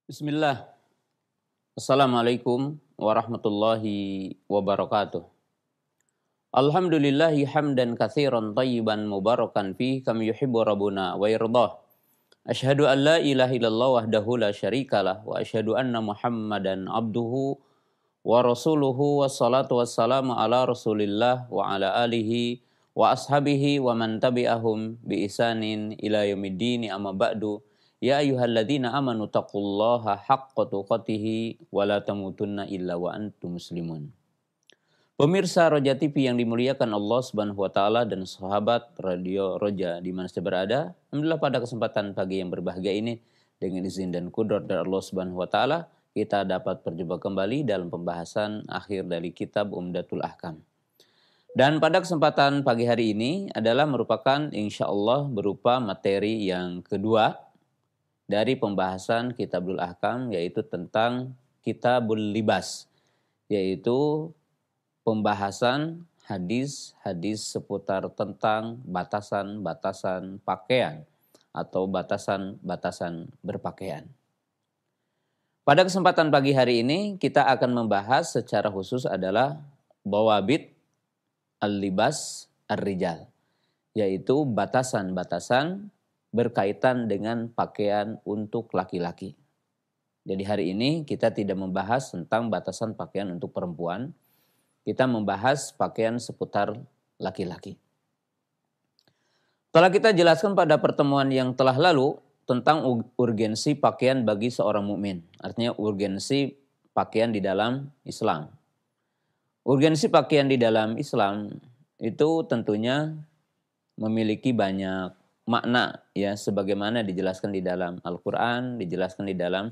Bismillah. Assalamualaikum warahmatullahi wabarakatuh. Alhamdulillahi hamdan katsiran tayyiban mubarakan fi kam yuhibbu rabbuna wa yardah. Asyhadu an la ilaha illallah wahdahu la syarikalah wa asyhadu anna Muhammadan abduhu wa rasuluhu wassalatu wassalamu ala Rasulillah wa ala alihi wa ashabihi wa man tabi'ahum bi ihsanin ila yaumiddin amma ba'du. Ya ayyuhalladzina amanu taqullaha haqqa tuqatih wa la tamutunna illa wa antum muslimun. Pemirsa Roja TV yang dimuliakan Allah Subhanahu wa taala dan sahabat Radio Roja di mana saja berada, alhamdulillah pada kesempatan pagi yang berbahagia ini dengan izin dan kudrat dari Allah Subhanahu wa taala kita dapat berjumpa kembali dalam pembahasan akhir dari kitab Umdatul Ahkam. Dan pada kesempatan pagi hari ini adalah merupakan insyaallah berupa materi yang kedua dari pembahasan Kitabul Ahkam, yaitu tentang Kitabul Libas, yaitu pembahasan hadis-hadis seputar tentang batasan-batasan pakaian atau batasan-batasan berpakaian. Pada kesempatan pagi hari ini kita akan membahas secara khusus adalah Bawabit al-libas ar-rijal, yaitu batasan-batasan berkaitan dengan pakaian untuk laki-laki. Jadi hari ini kita tidak membahas tentang batasan pakaian untuk perempuan. Kita membahas pakaian seputar laki-laki. Telah kita jelaskan pada pertemuan yang telah lalu tentang urgensi pakaian bagi seorang mukmin. Artinya urgensi pakaian di dalam Islam. Urgensi pakaian di dalam Islam itu tentunya memiliki banyak makna, ya, sebagaimana dijelaskan di dalam Al-Quran, dijelaskan di dalam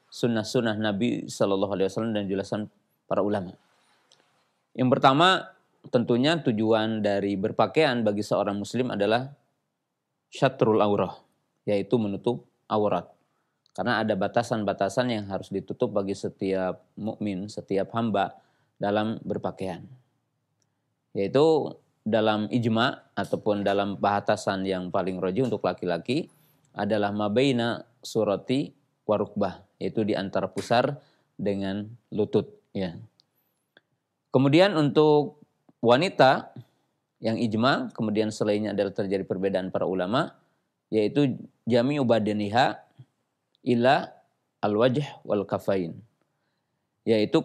sunnah-sunnah Nabi SAW dan dijelaskan para ulama. Yang pertama, tentunya tujuan dari berpakaian bagi seorang muslim adalah syatrul aurah, yaitu menutup aurat. Karena ada batasan-batasan yang harus ditutup bagi setiap mukmin, setiap hamba dalam berpakaian. Yaitu dalam ijma ataupun dalam batasan yang paling roji untuk laki-laki adalah mabaina surati warukbah, yaitu di antara pusar dengan lutut, ya. Kemudian untuk wanita yang ijma, kemudian selainnya adalah terjadi perbedaan para ulama, yaitu jami'u badaniha ila al-wajh wal kafain, yaitu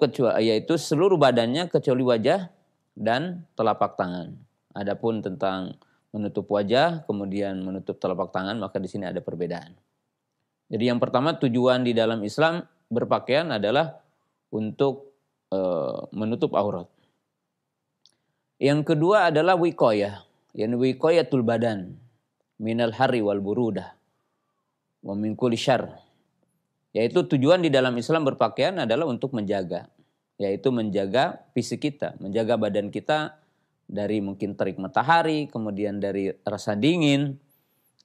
seluruh badannya kecuali wajah dan telapak tangan. Adapun tentang menutup wajah kemudian menutup telapak tangan, maka di sini ada perbedaan. Jadi yang pertama, tujuan di dalam Islam berpakaian adalah untuk menutup aurat. Yang kedua adalah wiqayah, yani wiqayatul badan minal harri wal burudah wa min kulli syarr. Yaitu tujuan di dalam Islam berpakaian adalah untuk menjaga, yaitu menjaga fisik kita, menjaga badan kita dari mungkin terik matahari, kemudian dari rasa dingin,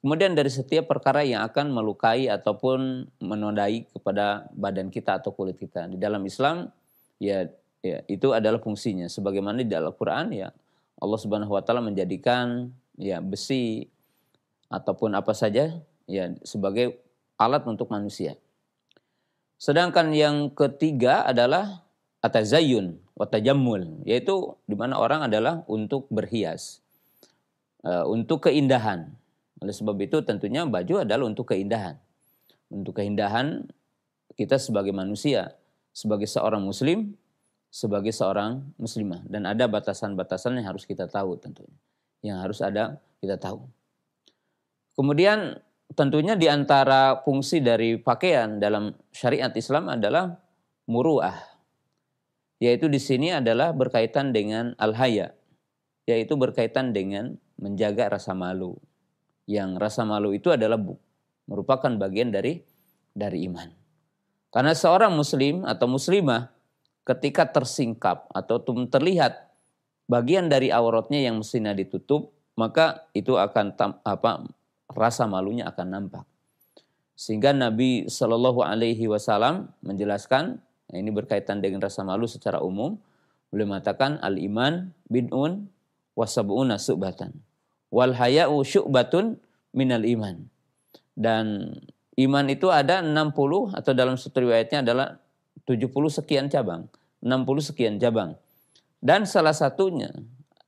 kemudian dari setiap perkara yang akan melukai ataupun menodai kepada badan kita atau kulit kita. Di dalam Islam, ya itu adalah fungsinya. Sebagaimana di dalam Al-Quran, ya Allah Subhanahu Wa Taala menjadikan ya besi ataupun apa saja ya sebagai alat untuk manusia. Sedangkan yang ketiga adalah atazayyun wa tajammul, yaitu di mana orang adalah untuk berhias, untuk keindahan. Oleh sebab itu tentunya baju adalah untuk keindahan. Untuk keindahan kita sebagai manusia, sebagai seorang muslim, sebagai seorang muslimah. Dan ada batasan-batasan yang harus kita tahu tentunya. Yang harus ada kita tahu. Kemudian tentunya di antara fungsi dari pakaian dalam syariat Islam adalah muru'ah. Yaitu di sini adalah berkaitan dengan al-haya, yaitu berkaitan dengan menjaga rasa malu. Yang rasa malu itu adalah merupakan bagian dari iman. Karena seorang muslim atau muslimah ketika tersingkap atau terlihat bagian dari auratnya yang mestinya ditutup, maka itu akan rasa malunya akan nampak. Sehingga Nabi Shallallahu Alaihi Wasallam menjelaskan, ini berkaitan dengan rasa malu secara umum. Beliau mengatakan al-iman bid'un wa sab'una syu'batan wal haya'u syu'batun minal iman. Dan iman itu ada 60 atau dalam satu riwayatnya adalah 70 sekian cabang, 60 sekian cabang. Dan salah satunya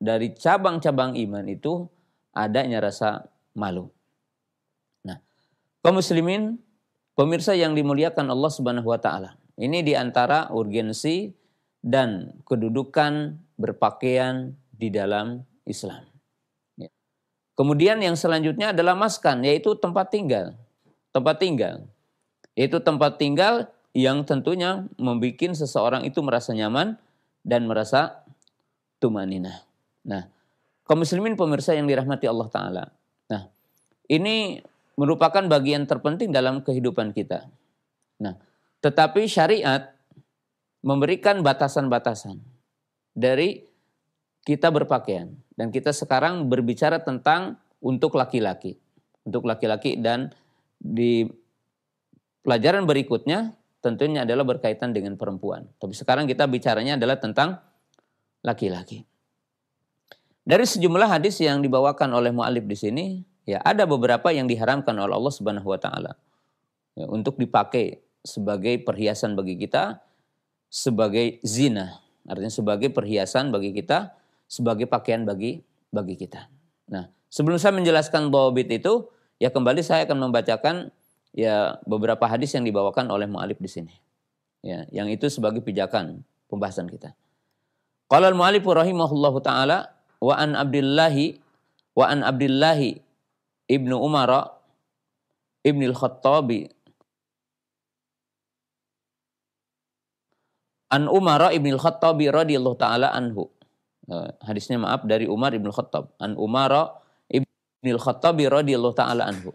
dari cabang-cabang iman itu adanya rasa malu. Nah, kaum muslimin, pemirsa yang dimuliakan Allah Subhanahu wa taala. Ini di antara urgensi dan kedudukan berpakaian di dalam Islam. Kemudian yang selanjutnya adalah maskan, yaitu tempat tinggal. Tempat tinggal. Yaitu tempat tinggal yang tentunya membuat seseorang itu merasa nyaman dan merasa tumaninah. Nah, kaum muslimin pemirsa yang dirahmati Allah Ta'ala. Nah, ini merupakan bagian terpenting dalam kehidupan kita. Nah, tetapi syariat memberikan batasan-batasan dari kita berpakaian. Dan kita sekarang berbicara tentang untuk laki-laki. Untuk laki-laki, dan di pelajaran berikutnya tentunya adalah berkaitan dengan perempuan. Tapi sekarang kita bicaranya adalah tentang laki-laki. Dari sejumlah hadis yang dibawakan oleh mu'alif di sini, ya ada beberapa yang diharamkan oleh Allah Subhanahu wa taala. Ya, untuk dipakai sebagai perhiasan bagi kita, sebagai zina, artinya sebagai perhiasan bagi kita, sebagai pakaian bagi kita. Nah, sebelum saya menjelaskan dhawabit itu, ya kembali saya akan membacakan ya beberapa hadis yang dibawakan oleh mu'alif di sini. Ya, yang itu sebagai pijakan pembahasan kita. Qala al-mu'alif rahimahullahu taala wa an Abdillahi ibnu Umar ibnil Khattabi an Umar ibnil Khattabi radhiyallahu taala anhu. Hadisnya dari Umar ibn Khattab. An Umar ibn Khattabi radhiyallahu ta'ala anhu.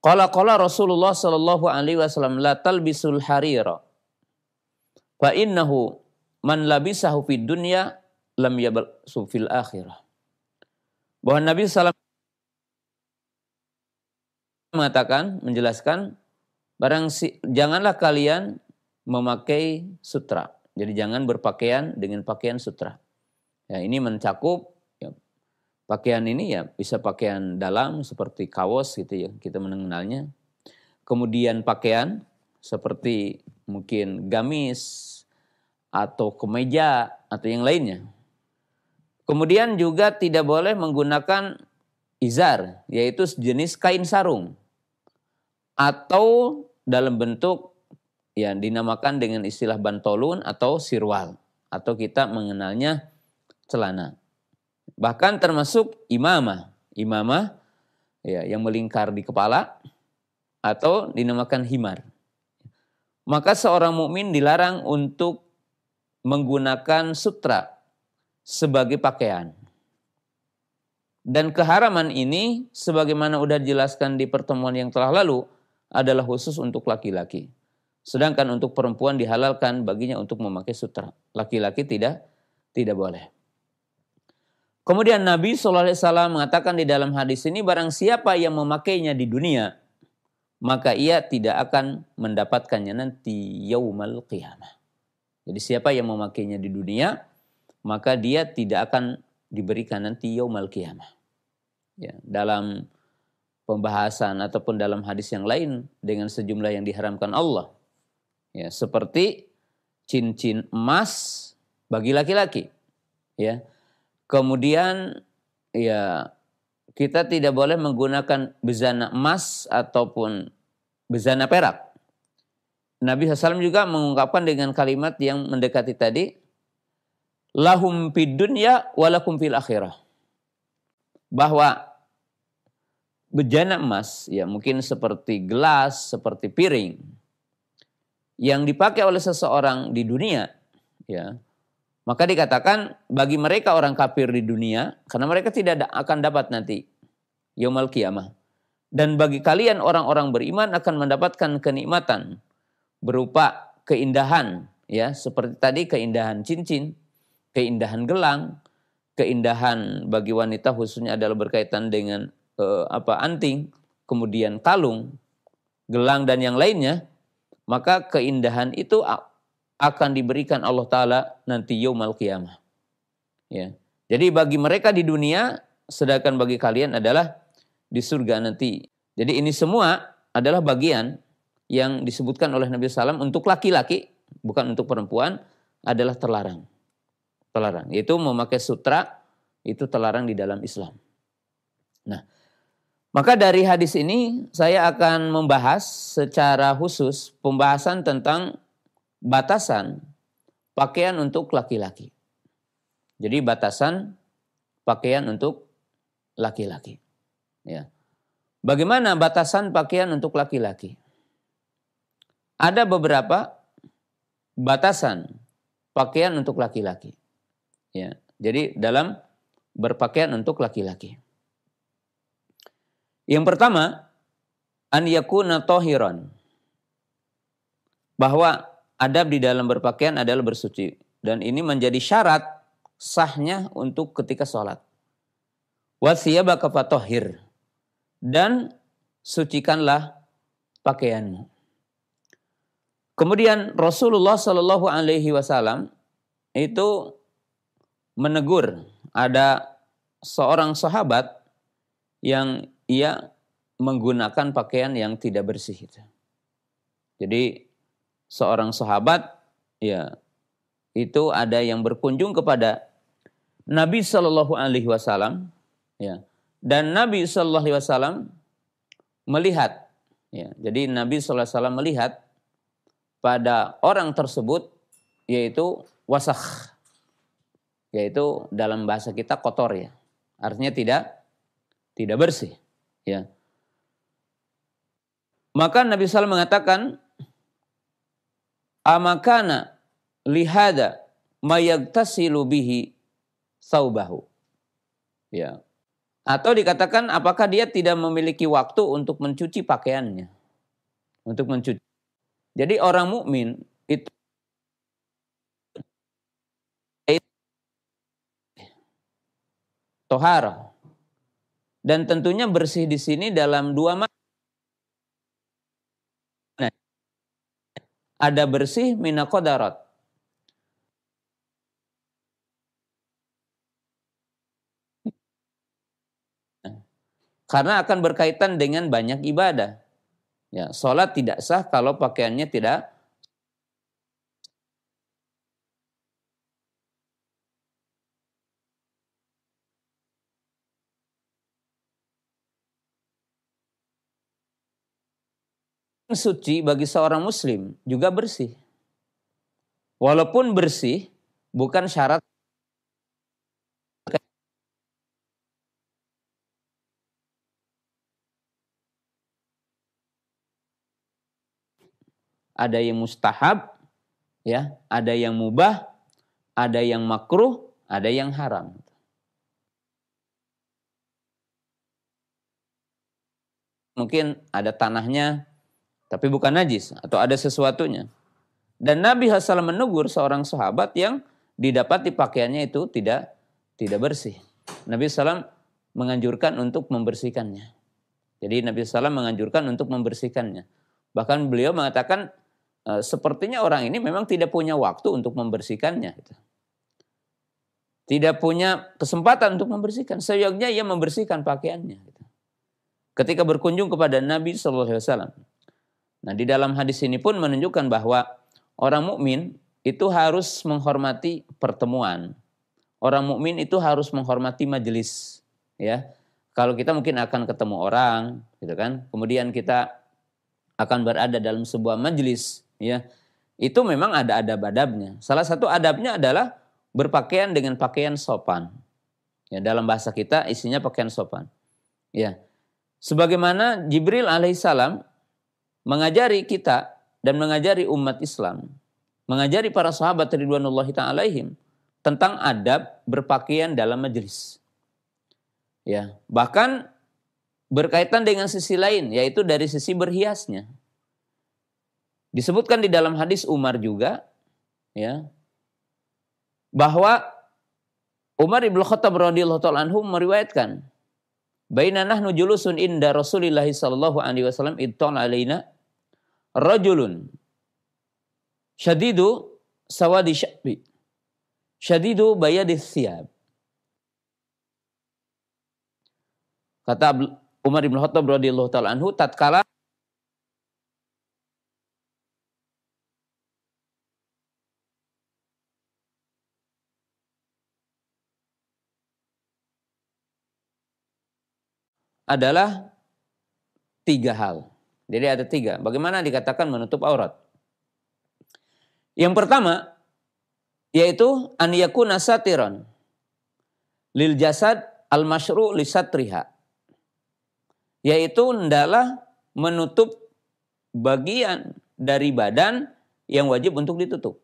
Qala Rasulullah sallallahu alaihi wasallam la talbisul harira. Fa innahu man labisahu fid dunya lam yabsu fil akhirah. Bahwa Nabi sallallahu mengatakan, menjelaskan, janganlah kalian memakai sutra. Jadi jangan berpakaian dengan pakaian sutra. Ya, ini mencakup ya, pakaian ini ya bisa pakaian dalam seperti kaos gitu ya, kita mengenalnya. Kemudian pakaian seperti mungkin gamis atau kemeja atau yang lainnya. Kemudian juga tidak boleh menggunakan izar, yaitu jenis kain sarung. Atau dalam bentuk yang dinamakan dengan istilah bantolun atau sirwal. Atau kita mengenalnya celana. Bahkan termasuk imamah ya, yang melingkar di kepala atau dinamakan himar. Maka seorang mukmin dilarang untuk menggunakan sutra sebagai pakaian. Dan keharaman ini sebagaimana sudah dijelaskan di pertemuan yang telah lalu adalah khusus untuk laki-laki. Sedangkan untuk perempuan dihalalkan baginya untuk memakai sutra. Laki-laki tidak boleh. Kemudian Nabi SAW mengatakan di dalam hadis ini, barang siapa yang memakainya di dunia, maka ia tidak akan mendapatkannya nanti yaumal qiyamah. Jadi siapa yang memakainya di dunia, maka dia tidak akan diberikan nanti yaumal qiyamah. Ya, dalam pembahasan ataupun dalam hadis yang lain dengan sejumlah yang diharamkan Allah. Ya, seperti cincin emas bagi laki-laki. Ya. Kemudian ya kita tidak boleh menggunakan bezana emas ataupun bezana perak. Nabi SAW juga mengungkapkan dengan kalimat yang mendekati tadi, lahum fid dunya walakum fil akhirah. Bahwa bejana emas ya mungkin seperti gelas, seperti piring yang dipakai oleh seseorang di dunia ya. Maka dikatakan bagi mereka orang kafir di dunia, karena mereka tidak akan dapat nanti yaumul qiyamah. Dan bagi kalian orang-orang beriman akan mendapatkan kenikmatan berupa keindahan, ya seperti tadi keindahan cincin, keindahan gelang, keindahan bagi wanita khususnya adalah berkaitan dengan anting, kemudian kalung, gelang dan yang lainnya. Maka keindahan itu akan diberikan Allah Ta'ala nanti yaumul qiyamah. Ya. Jadi bagi mereka di dunia, sedangkan bagi kalian adalah di surga nanti. Jadi ini semua adalah bagian yang disebutkan oleh Nabi SAW untuk laki-laki, bukan untuk perempuan, adalah terlarang. Terlarang. Yaitu memakai sutra, itu terlarang di dalam Islam. Nah, maka dari hadis ini saya akan membahas secara khusus pembahasan tentang batasan pakaian untuk laki-laki. Jadi batasan pakaian untuk laki-laki. Ya. Bagaimana batasan pakaian untuk laki-laki? Ada beberapa batasan pakaian untuk laki-laki. Ya. Jadi dalam berpakaian untuk laki-laki. Yang pertama, an yakuna tahiran. Bahwa adab di dalam berpakaian adalah bersuci. Dan ini menjadi syarat sahnya untuk ketika sholat. Wa thiyabaka fatahhir. Dan sucikanlah pakaianmu. Kemudian Rasulullah Shallallahu Alaihi Wasallam itu menegur ada seorang sahabat yang ia menggunakan pakaian yang tidak bersih. Jadi seorang sahabat ya itu ada yang berkunjung kepada Nabi Shallallahu Alaihi Wasallam ya, dan Nabi Shallallahu Alaihi Wasallam melihat ya, jadi Nabi Shallallahu Alaihi Wasallam melihat pada orang tersebut yaitu wasakh, yaitu dalam bahasa kita kotor ya, artinya tidak bersih ya. Maka Nabi SAW mengatakan, amakana lihada mayagtasilu bihi saubahu. Ya. Atau dikatakan apakah dia tidak memiliki waktu untuk mencuci pakaiannya? Untuk mencuci. Jadi orang mukmin itu tohara. Dan tentunya bersih di sini dalam dua makna. Ada bersih minaqadarat. Karena akan berkaitan dengan banyak ibadah. Ya, sholat tidak sah kalau pakaiannya tidak suci bagi seorang muslim juga bersih. Walaupun bersih bukan syarat ada yang mustahab ya, ada yang mubah, ada yang makruh, ada yang haram. Mungkin ada tanahnya tapi bukan najis atau ada sesuatunya. Dan Nabi SAW menegur seorang sahabat yang didapati pakaiannya itu tidak bersih. Nabi SAW menganjurkan untuk membersihkannya. Jadi Nabi SAW menganjurkan untuk membersihkannya. Bahkan beliau mengatakan sepertinya orang ini memang tidak punya waktu untuk membersihkannya. Tidak punya kesempatan untuk membersihkan. Seyogyanya ia membersihkan pakaiannya. Ketika berkunjung kepada Nabi SAW. Nah di dalam hadis ini pun menunjukkan bahwa orang mukmin itu harus menghormati pertemuan. Orang mukmin itu harus menghormati majelis. Ya, kalau kita mungkin akan ketemu orang, gitu kan? Kemudian kita akan berada dalam sebuah majelis, ya. Itu memang ada adab-adabnya. Salah satu adabnya adalah berpakaian dengan pakaian sopan. Ya, dalam bahasa kita isinya pakaian sopan. Ya. Sebagaimana Jibril alaihissalam mengajari kita dan mengajari umat Islam, mengajari para sahabat ridwanullahi ta'ala alaihim tentang adab berpakaian dalam majelis. Ya, bahkan berkaitan dengan sisi lain, yaitu dari sisi berhiasnya. Disebutkan di dalam hadis Umar juga, ya, bahwa Umar ibn Khattab radhiyallahu ta'ala anhu meriwayatkan, baina nahnu julusun inda Rasulillah sallallahu alaihi wasallam ittala alaina rajulun syadidu sawadi sya'bi syadidu bayadis thiyab. Kata Umar bin Khattab radhiyallahu taala anhu, tatkala adalah 3 hal. Jadi ada 3. Bagaimana dikatakan menutup aurat? Yang pertama, yaitu an yakuna satiran lil jasad al-masyru' li satriha. Yaitu hendaklah menutup bagian dari badan yang wajib untuk ditutup.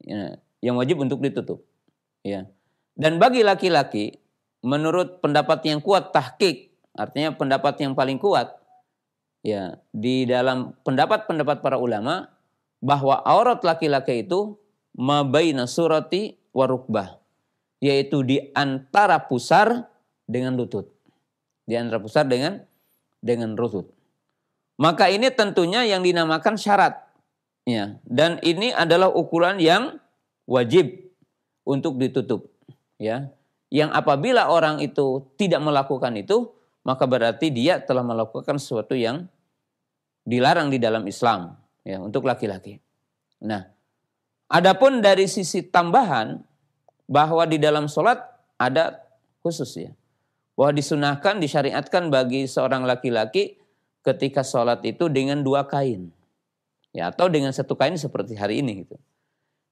Ya, yang wajib untuk ditutup. Ya. Dan bagi laki-laki, menurut pendapat yang kuat tahqiq, artinya pendapat yang paling kuat, ya, di dalam pendapat-pendapat para ulama, bahwa aurat laki-laki itu mabaina surati wa rukbah, yaitu di antara pusar dengan lutut. Di antara pusar dengan lutut. Maka ini tentunya yang dinamakan syarat. Ya, dan ini adalah ukuran yang wajib untuk ditutup. Ya, yang apabila orang itu tidak melakukan itu, maka berarti dia telah melakukan sesuatu yang dilarang di dalam Islam, ya, untuk laki-laki. Nah, adapun dari sisi tambahan bahwa di dalam sholat ada khusus, ya, bahwa disunahkan, disyariatkan bagi seorang laki-laki ketika sholat itu dengan 2 kain, ya, atau dengan 1 kain seperti hari ini gitu.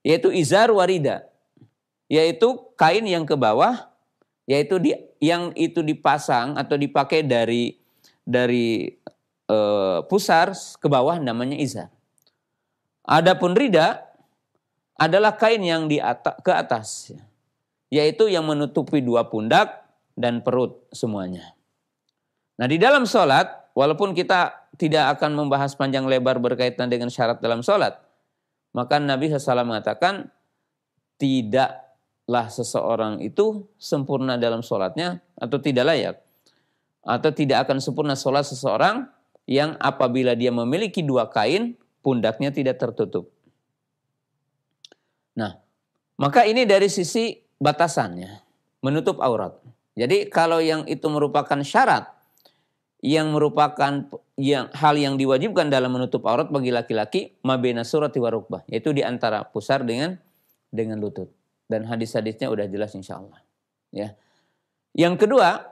Yaitu izar warida, yaitu kain yang ke bawah, yaitu yang itu dipasang atau dipakai dari pusar ke bawah namanya izar. Adapun rida adalah kain yang ke atas, yaitu yang menutupi 2 pundak dan perut semuanya. Nah, di dalam sholat, walaupun kita tidak akan membahas panjang lebar berkaitan dengan syarat dalam sholat, maka Nabi SAW mengatakan tidaklah seseorang itu sempurna dalam sholatnya atau tidak layak, atau tidak akan sempurna sholat seseorang yang apabila dia memiliki 2 kain, pundaknya tidak tertutup. Nah, maka ini dari sisi batasannya, menutup aurat. Jadi kalau yang itu merupakan syarat, yang merupakan hal yang diwajibkan dalam menutup aurat bagi laki-laki, mabena surati wa rukbah, yaitu di antara pusar dengan lutut. Dan hadis-hadisnya udah jelas insyaallah. Ya. Yang kedua,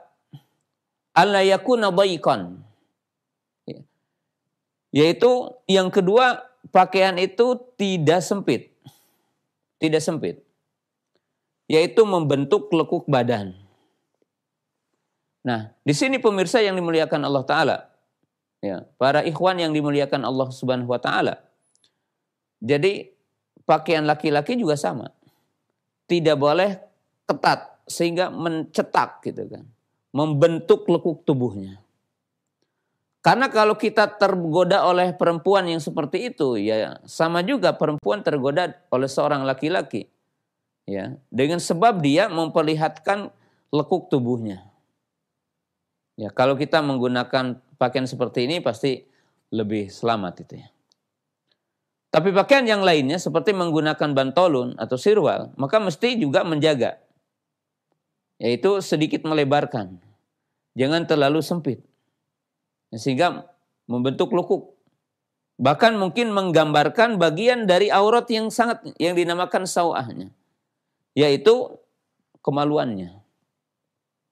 alla yakuna dhaiqan. Yaitu yang kedua, pakaian itu tidak sempit. Tidak sempit. Yaitu membentuk lekuk badan. Nah, di sini pemirsa yang dimuliakan Allah Ta'ala, ya, para ikhwan yang dimuliakan Allah Subhanahu Wa Ta'ala. Jadi pakaian laki-laki juga sama, tidak boleh ketat sehingga mencetak gitu kan, membentuk lekuk tubuhnya. Karena kalau kita tergoda oleh perempuan yang seperti itu, ya sama juga perempuan tergoda oleh seorang laki-laki, ya, dengan sebab dia memperlihatkan lekuk tubuhnya. Ya, kalau kita menggunakan pakaian seperti ini pasti lebih selamat itu, ya. Tapi pakaian yang lainnya seperti menggunakan bantolun atau sirwal, maka mesti juga menjaga. Yaitu sedikit melebarkan. Jangan terlalu sempit. Sehingga membentuk lekuk. Bahkan mungkin menggambarkan bagian dari aurat yang dinamakan sawahnya. Yaitu kemaluannya.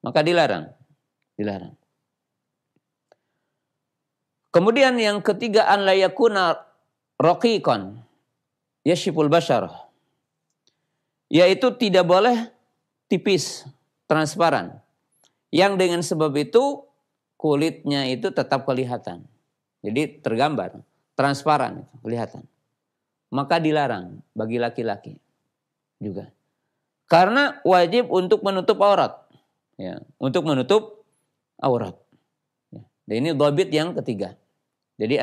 Maka dilarang. Kemudian yang ketiga, an la yakuna raqiqan yashiful basyarah, yaitu tidak boleh tipis, transparan, yang dengan sebab itu kulitnya itu tetap kelihatan, jadi tergambar, transparan, kelihatan. Maka dilarang bagi laki-laki juga, karena wajib untuk menutup aurat, ya, untuk menutup aurat. Dan ini dhabit yang ketiga. Jadi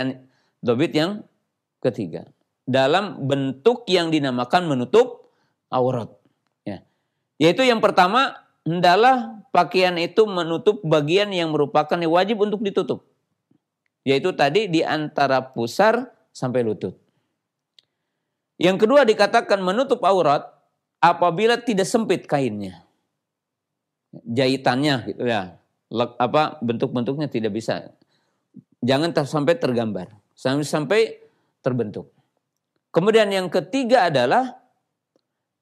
dhabit yang ketiga dalam bentuk yang dinamakan menutup aurat, ya. Yaitu yang pertama, hendaklah pakaian itu menutup bagian yang merupakan wajib untuk ditutup. Yaitu tadi di antara pusar sampai lutut. Yang kedua dikatakan menutup aurat apabila tidak sempit kainnya. Jahitannya gitu ya. Bentuk-bentuknya tidak bisa. Jangan sampai tergambar, sampai terbentuk. Kemudian yang ketiga adalah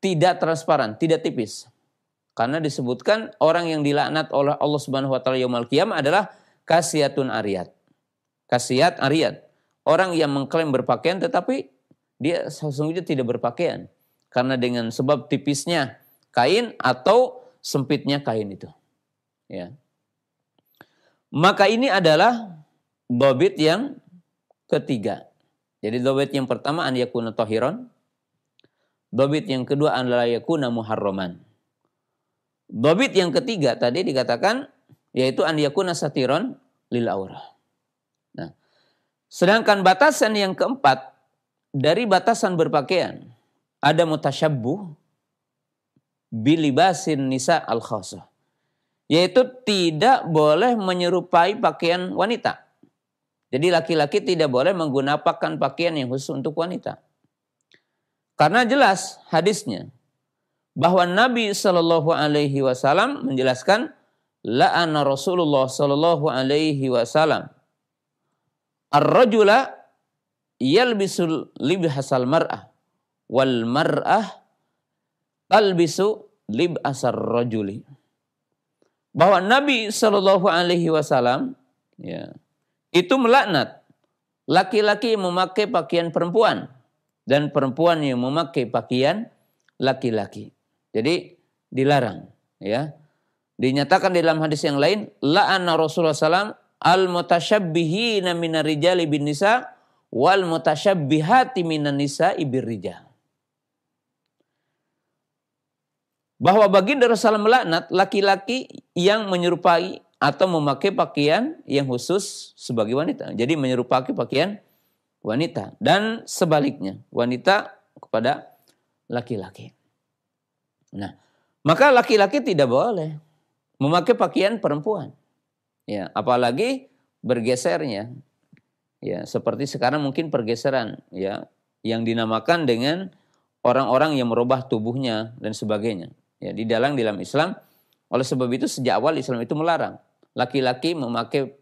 tidak transparan, tidak tipis. Karena disebutkan orang yang dilaknat oleh Allah Subhanahu wa taala yaumul qiyamah adalah kasiyatun ariyat. Kasiyat ariyat. Orang yang mengklaim berpakaian tetapi dia sesungguhnya tidak berpakaian. Karena dengan sebab tipisnya kain atau sempitnya kain itu. Ya. Maka ini adalah dhabit yang ketiga. Jadi dhabit yang pertama an yakuna tahiran. Dhabit yang kedua an la yakuna muharraman. Dhabit yang ketiga tadi dikatakan yaitu an yakuna satiron lil aurah. Nah, sedangkan batasan yang keempat dari batasan berpakaian ada mutasyabbuh bilibasin nisa al khasah. Yaitu tidak boleh menyerupai pakaian wanita. Jadi laki-laki tidak boleh menggunakan pakaian yang khusus untuk wanita. Karena jelas hadisnya bahwa Nabi Shallallahu Alaihi Wasallam menjelaskan la'ana Rasulullah Shallallahu Alaihi Wasallam ar-rajula yalbisul libhasal mar'ah wal mar'ah talbisu libasar rajuli. Bahwa Nabi Shallallahu Alaihi Wasallam ya, itu melaknat laki-laki yang memakai pakaian perempuan dan perempuan yang memakai pakaian laki-laki. Jadi dilarang, ya. Dinyatakan di dalam hadis yang lain, la'anna Rasulullah SAW al-mutasyabbihina minar rijali bin nisa wal mutasyabbihati minan nisa ibir rijal. Bahwa baginda Rasulullah melaknat laki-laki yang menyerupai atau memakai pakaian yang khusus sebagai wanita. Jadi menyerupai pakaian wanita dan sebaliknya, wanita kepada laki-laki. Nah, maka laki-laki tidak boleh memakai pakaian perempuan. Ya, apalagi bergesernya. Ya, seperti sekarang mungkin pergeseran ya yang dinamakan dengan orang-orang yang merubah tubuhnya dan sebagainya. Ya, di dalam Islam, oleh sebab itu sejak awal Islam itu melarang laki-laki memakai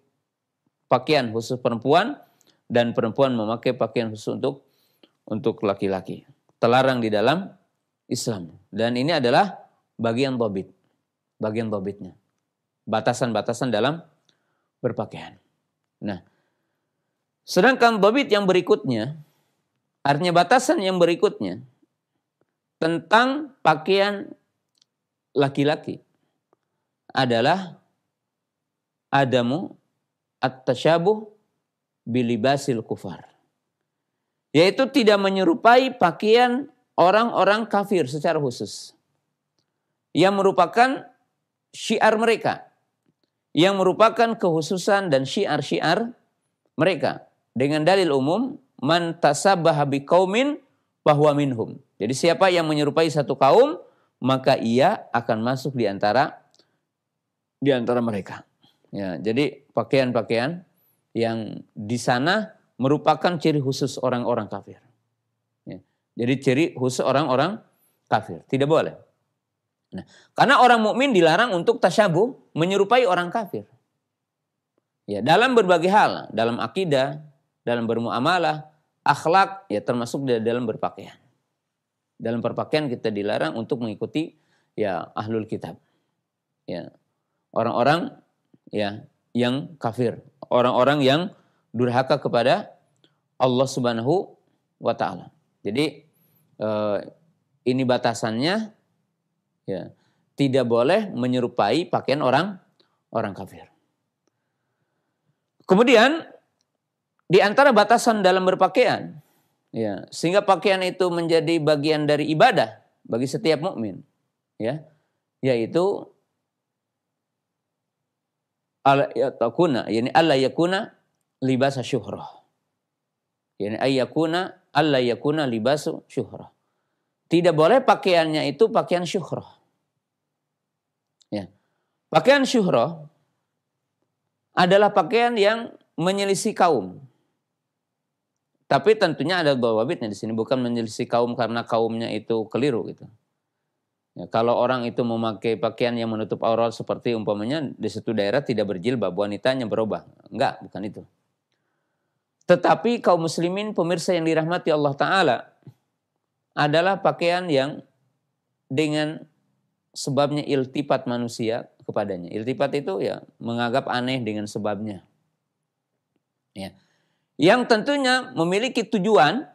pakaian khusus perempuan dan perempuan memakai pakaian khusus untuk laki-laki. Terlarang di dalam Islam. Dan ini adalah bagian dhabitnya. Batasan-batasan dalam berpakaian. Nah, sedangkan dhabit yang berikutnya, artinya batasan yang berikutnya tentang pakaian laki-laki adalah adamu at-tasyabuh bilibasil kufar. Yaitu tidak menyerupai pakaian orang-orang kafir secara khusus. Yang merupakan syiar mereka. Yang merupakan kekhususan dan syiar-syiar mereka. Dengan dalil umum, man tasabbaha biqaumin fahuwa minhum. Jadi siapa yang menyerupai satu kaum, maka ia akan masuk di antara mereka. Ya, jadi pakaian-pakaian yang di sana merupakan ciri khusus orang-orang kafir. Ya, jadi ciri khusus orang-orang kafir. Tidak boleh. Nah, karena orang mukmin dilarang untuk tasyabuh menyerupai orang kafir. Ya, dalam berbagai hal, dalam akidah, dalam bermuamalah, akhlak, ya termasuk dalam berpakaian. Dalam berpakaian kita dilarang untuk mengikuti ya ahlul kitab. Ya, orang-orang ya yang kafir, orang-orang yang durhaka kepada Allah Subhanahu wa taala. Jadi ini batasannya ya, tidak boleh menyerupai pakaian orang kafir. Kemudian di antara batasan dalam berpakaian ya, sehingga pakaian itu menjadi bagian dari ibadah bagi setiap mukmin ya, yaitu alla yakuna libasa syuhrah. Yani ayyakuna alla yakuna libasu syuhrah. Tidak boleh pakaiannya itu pakaian syuhrah. Ya. Pakaian syuhrah adalah pakaian yang menyelisih kaum. Tapi tentunya ada dhawabitnya di sini, bukan menyelisih kaum karena kaumnya itu keliru gitu. Ya, kalau orang itu memakai pakaian yang menutup aurat seperti umpamanya di suatu daerah tidak berjilbab, wanitanya berubah. Enggak, bukan itu. Tetapi kaum muslimin pemirsa yang dirahmati Allah Ta'ala adalah pakaian yang dengan sebabnya iltifat manusia kepadanya. Iltifat itu ya menganggap aneh dengan sebabnya. Ya. Yang tentunya memiliki tujuan,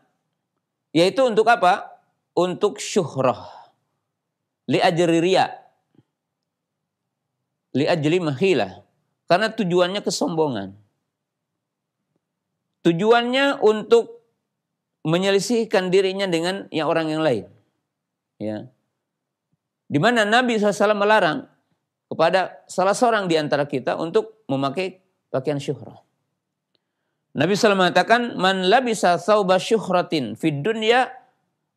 yaitu untuk apa? Untuk syuhrah. Li ajri riya. Li ajli mahilah. Karena tujuannya kesombongan. Tujuannya untuk menyelisihkan dirinya dengan orang yang lain. Ya. Di mana Nabi SAW melarang kepada salah seorang di antara kita untuk memakai pakaian syuhrah. Nabi SAW mengatakan, man labisa thawba syuhratin fid dunya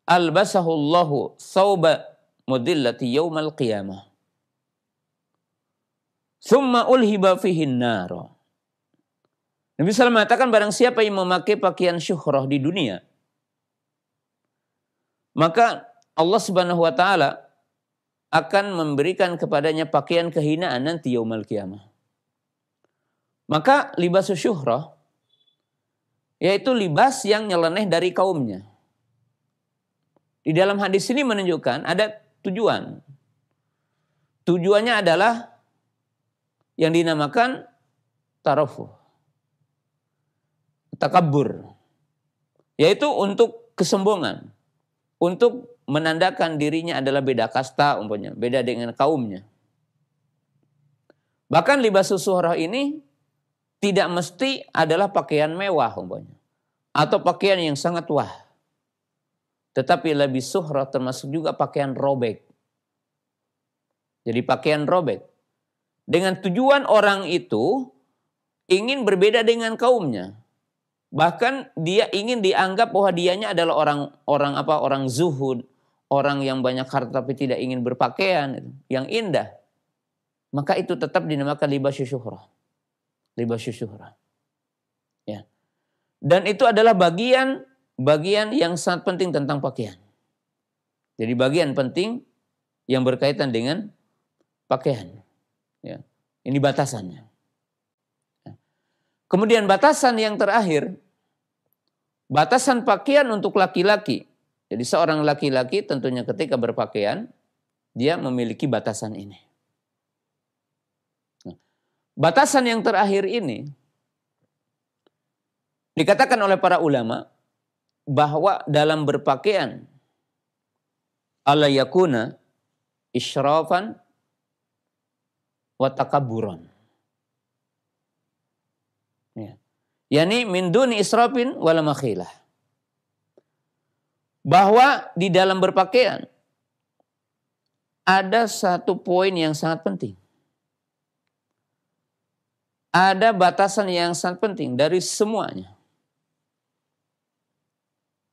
albasahullahu thawba mudillati yaumal qiyamah. Thumma ulhiba fihin nara. Nabi SAW mengatakan, barang siapa yang memakai pakaian syuhrah di dunia, maka Allah Subhanahu wa taala akan memberikan kepadanya pakaian kehinaan nanti yaumul qiyamah. Maka libas syuhrah yaitu libas yang nyeleneh dari kaumnya. Di dalam hadis ini menunjukkan ada tujuan. Tujuannya adalah yang dinamakan tarafuh, takabbur, yaitu untuk kesombongan, untuk menandakan dirinya adalah beda kasta umpamanya, beda dengan kaumnya. Bahkan libas syuhrah ini tidak mesti adalah pakaian mewah umpamanya, atau pakaian yang sangat wah. Tetapi lebih syuhrah termasuk juga pakaian robek. Jadi pakaian robek. Dengan tujuan orang itu ingin berbeda dengan kaumnya. Bahkan dia ingin dianggap bahwa dianya adalah orang zuhud, orang yang banyak harta tapi tidak ingin berpakaian yang indah. Maka itu tetap dinamakan libas syuhrah. Libas syuhrah. Ya. Dan itu adalah bagian yang sangat penting tentang pakaian. Jadi bagian penting yang berkaitan dengan pakaian. Ya. Ini batasannya. Ya. Kemudian batasan yang terakhir, batasan pakaian untuk laki-laki. Jadi seorang laki-laki tentunya ketika berpakaian, dia memiliki batasan ini. Nah, batasan yang terakhir ini, dikatakan oleh para ulama, bahwa dalam berpakaian, ala yakuna isyrafan wa takabburan. Ya. Yani min duni israfin wala makhilah. Bahwa di dalam berpakaian ada satu poin yang sangat penting. Ada batasan yang sangat penting dari semuanya.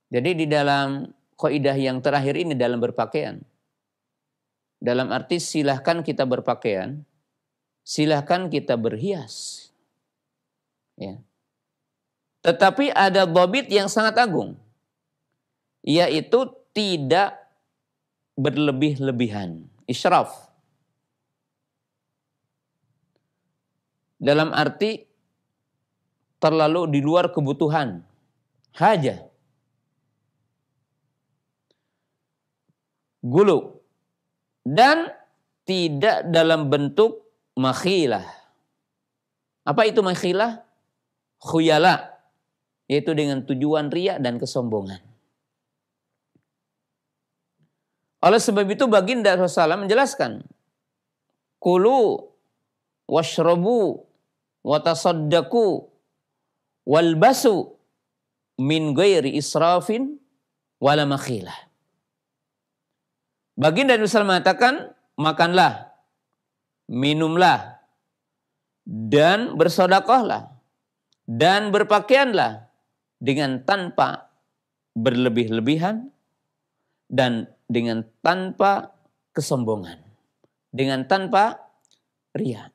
Jadi di dalam kaidah yang terakhir ini dalam berpakaian, dalam arti silahkan kita berpakaian, silahkan kita berhias. Ya. Tetapi ada dhabit yang sangat agung, yaitu tidak berlebih-lebihan. Israf. Dalam arti terlalu di luar kebutuhan. Hajah. Gulu. Dan tidak dalam bentuk makhilah. Apa itu makhilah? Khuyala. Yaitu dengan tujuan riya dan kesombongan. Oleh sebab itu baginda Rasulullah menjelaskan, kulu washrabu watasaddaku walbasu min ghairi israfin wala makhilah. Baginda Rasulullah mengatakan, makanlah, minumlah, dan bersedekahlah, dan berpakaianlah dengan tanpa berlebih-lebihan dan dengan tanpa kesombongan, dengan tanpa riya.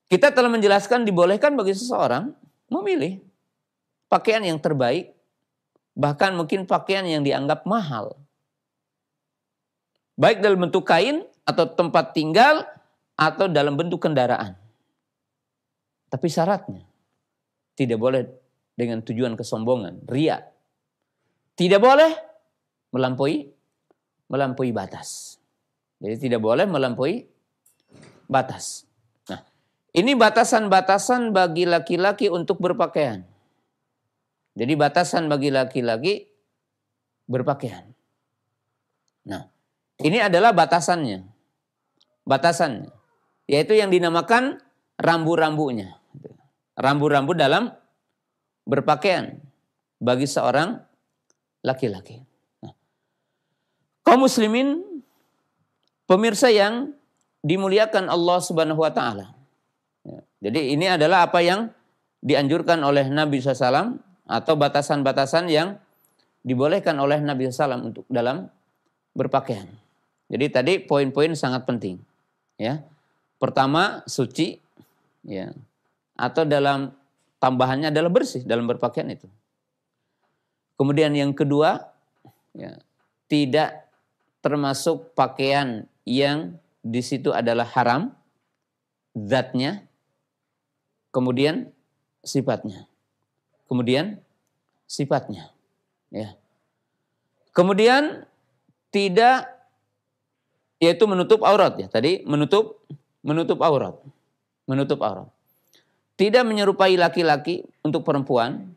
Kita telah menjelaskan dibolehkan bagi seseorang memilih pakaian yang terbaik, bahkan mungkin pakaian yang dianggap mahal. Baik dalam bentuk kain atau tempat tinggal atau dalam bentuk kendaraan. Tapi syaratnya tidak boleh dengan tujuan kesombongan, riya. Tidak boleh melampaui melampaui batas. Jadi tidak boleh melampaui batas. Nah, ini batasan-batasan bagi laki-laki untuk berpakaian. Jadi batasan bagi laki-laki berpakaian. Nah, ini adalah batasannya. Batasannya. Yaitu yang dinamakan rambu-rambunya. Rambu-rambu dalam berpakaian bagi seorang laki-laki. Nah, kaum muslimin, pemirsa yang dimuliakan Allah Subhanahu wa taala. Jadi ini adalah apa yang dianjurkan oleh Nabi SAW atau batasan-batasan yang dibolehkan oleh Nabi SAW untuk dalam berpakaian. Jadi tadi poin-poin sangat penting. Ya. Pertama, suci, ya. Atau dalam tambahannya adalah bersih dalam berpakaian itu. Kemudian yang kedua, ya, tidak termasuk pakaian yang di situ adalah haram, zatnya, kemudian sifatnya. Kemudian sifatnya. Ya. Kemudian tidak, yaitu menutup aurat ya. Tadi menutup aurat. Menutup aurat. Tidak menyerupai laki-laki untuk perempuan.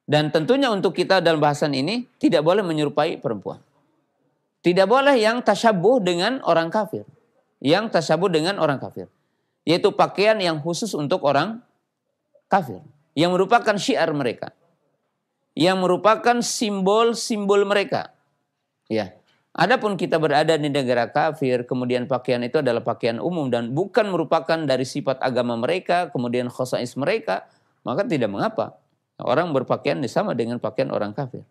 Dan tentunya untuk kita dalam bahasan ini tidak boleh menyerupai perempuan. Tidak boleh yang tasyabuh dengan orang kafir. Yang tasyabuh dengan orang kafir. Yaitu pakaian yang khusus untuk orang kafir. Yang merupakan syiar mereka. Yang merupakan simbol-simbol mereka. Ya. Adapun kita berada di negara kafir, kemudian pakaian itu adalah pakaian umum dan bukan merupakan dari sifat agama mereka, kemudian khosais mereka, maka tidak mengapa. Orang berpakaian sama dengan pakaian orang kafir.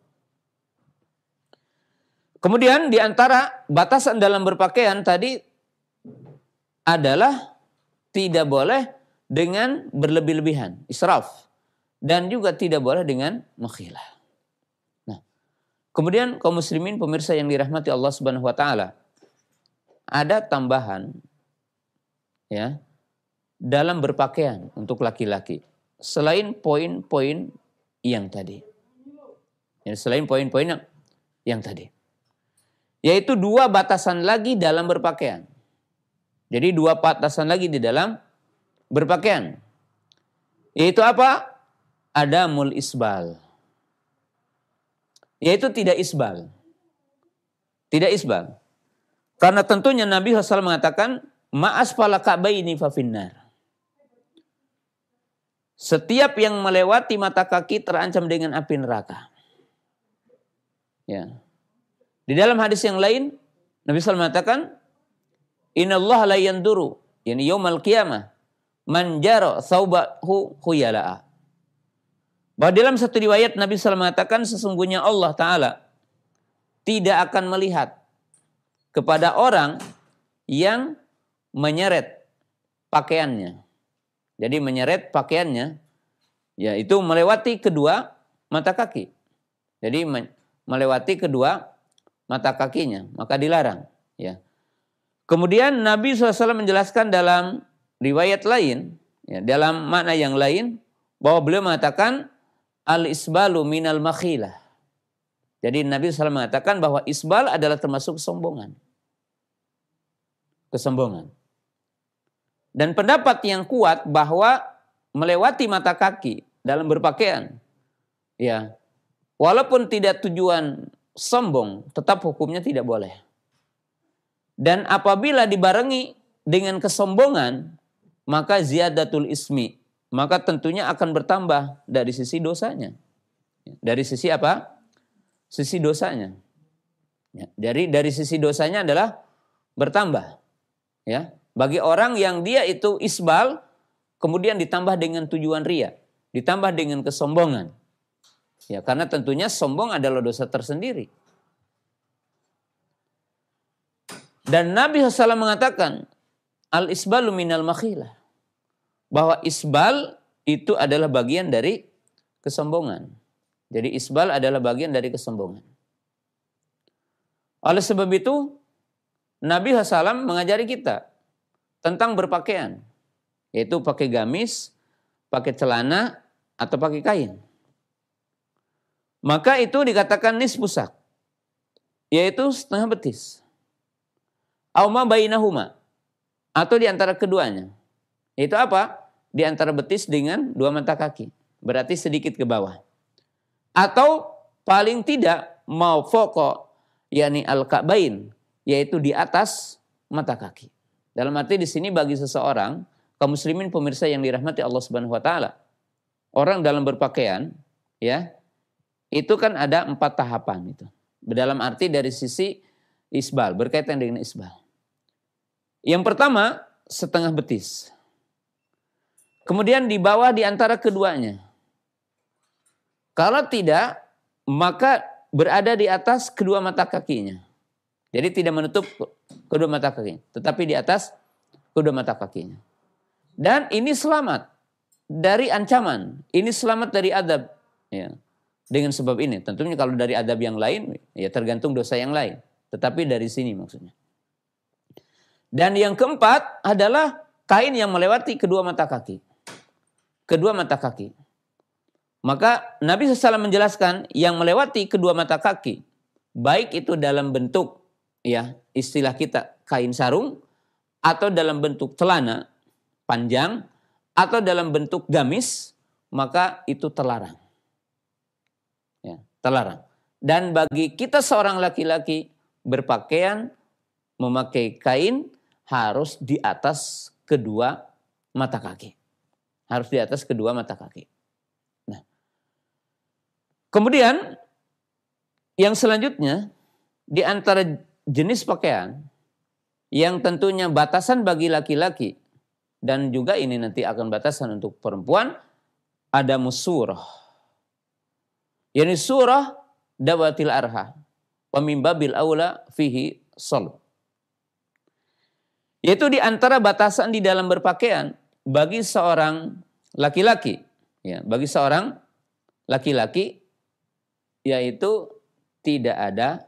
Kemudian di antara batasan dalam berpakaian tadi adalah tidak boleh dengan berlebih-lebihan, israf. Dan juga tidak boleh dengan makhilah. Nah, kemudian kaum muslimin pemirsa yang dirahmati Allah Subhanahu wa taala, ada tambahan ya dalam berpakaian untuk laki-laki selain poin-poin yang tadi. Ya, selain poin-poin yang tadi. Yaitu 2 batasan lagi dalam berpakaian. Jadi 2 batasan lagi di dalam berpakaian. Yaitu apa? Adamul isbal. Yaitu tidak isbal. Tidak isbal. Karena tentunya Nabi SAW mengatakan, ma'asfala ka'baini fafinnar. Setiap yang melewati mata kaki terancam dengan api neraka. Ya. Di dalam hadis yang lain, Nabi SAW mengatakan, innallaha la yanduru, yani yaumal qiyamah, man jara thawbahu khuyala'a. Bahwa dalam satu riwayat Nabi SAW mengatakan sesungguhnya Allah Ta'ala tidak akan melihat kepada orang yang menyeret pakaiannya. Jadi menyeret pakaiannya, yaitu melewati kedua mata kaki. Jadi melewati kedua mata kakinya, maka dilarang. Ya. Kemudian Nabi SAW menjelaskan dalam riwayat lain, ya, dalam makna yang lain, bahwa beliau mengatakan, al-isbalu minal makhilah. Jadi Nabi SAW mengatakan bahwa isbal adalah termasuk kesombongan. Kesombongan. Dan pendapat yang kuat bahwa melewati mata kaki dalam berpakaian, ya, walaupun tidak tujuan sombong, tetap hukumnya tidak boleh. Dan apabila dibarengi dengan kesombongan, maka ziyadatul ismi, maka tentunya akan bertambah dari sisi dosanya. Dari sisi apa? Sisi dosanya. Ya, dari sisi dosanya adalah bertambah. Ya, bagi orang yang dia itu isbal, kemudian ditambah dengan tujuan riya, ditambah dengan kesombongan. Ya, karena tentunya sombong adalah dosa tersendiri. Dan Nabi SAW mengatakan, al-isbalu minal makhilah. Bahwa isbal itu adalah bagian dari kesombongan. Jadi isbal adalah bagian dari kesombongan. Oleh sebab itu, Nabi SAW mengajari kita tentang berpakaian. Yaitu pakai gamis, pakai celana, atau pakai kain. Maka itu dikatakan nisfusak. yaitu setengah betis. Auma bainahuma, atau di antara keduanya. Itu apa? Di antara betis dengan dua mata kaki. Berarti sedikit ke bawah. Atau paling tidak mau foko, yakni al-ka'bain, yaitu di atas mata kaki. Dalam arti di sini bagi seseorang, kaum muslimin pemirsa yang dirahmati Allah Subhanahu wa taala, orang dalam berpakaian, ya, itu kan ada 4 tahapan itu. Dalam arti dari sisi isbal, berkaitan dengan isbal. Yang pertama, setengah betis. Kemudian di bawah di antara keduanya. Kalau tidak, maka berada di atas kedua mata kakinya. Jadi tidak menutup kedua mata kakinya, tetapi di atas kedua mata kakinya. Dan ini selamat dari ancaman, ini selamat dari adab. Ya. Dengan sebab ini, tentunya kalau dari adab yang lain, ya tergantung dosa yang lain. Tetapi dari sini maksudnya. Dan yang keempat adalah kain yang melewati kedua mata kaki. Kedua mata kaki. Maka Nabi SAW menjelaskan yang melewati kedua mata kaki, baik itu dalam bentuk, ya istilah kita kain sarung, atau dalam bentuk celana panjang, atau dalam bentuk gamis, maka itu terlarang. Ya, terlarang. Dan bagi kita seorang laki-laki berpakaian, memakai kain harus di atas kedua mata kaki. Harus di atas kedua mata kaki. Nah, kemudian yang selanjutnya di antara jenis pakaian yang tentunya batasan bagi laki-laki dan juga ini nanti akan batasan untuk perempuan, ada musurah. Yani surah dawatil arha wa min babil aula fihi salb. Yaitu di antara batasan di dalam berpakaian bagi seorang laki-laki, ya, bagi seorang laki-laki yaitu tidak ada,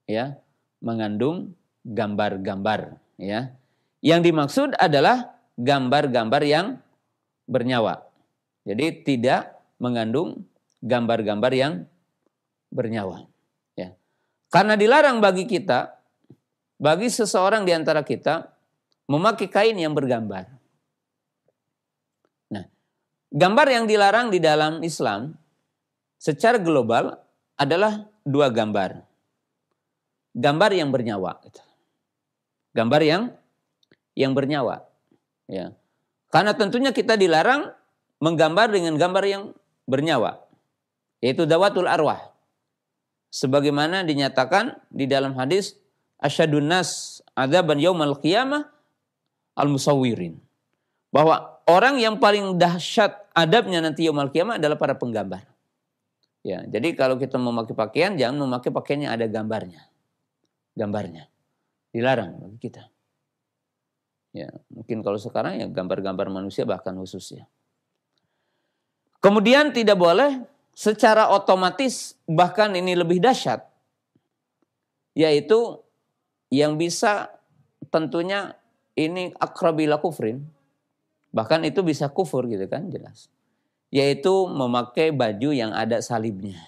ya, mengandung gambar-gambar, ya. Yang dimaksud adalah gambar-gambar yang bernyawa. Jadi tidak mengandung gambar-gambar yang bernyawa, ya. Karena dilarang bagi kita, bagi seseorang di antara kita memakai kain yang bergambar. Nah, gambar yang dilarang di dalam Islam secara global adalah 2 gambar. Gambar yang bernyawa. Gambar yang bernyawa. Ya. Karena tentunya kita dilarang menggambar dengan gambar yang bernyawa. Yaitu dawatul arwah. Sebagaimana dinyatakan di dalam hadis, asyadun nas adzaban yaumal qiyamah al-musawwirin. Bahwa orang yang paling dahsyat adabnya nanti yaumul qiyamah adalah para penggambar. Ya, jadi kalau kita memakai pakaian, jangan memakai pakaian yang ada gambarnya. Gambarnya. Dilarang bagi kita. Ya, mungkin kalau sekarang ya gambar-gambar manusia bahkan khusus ya. Kemudian tidak boleh secara otomatis, bahkan ini lebih dahsyat. Yaitu yang bisa tentunya ini akrabila kufrin. Bahkan itu bisa kufur gitu kan, jelas. Yaitu memakai baju yang ada salibnya.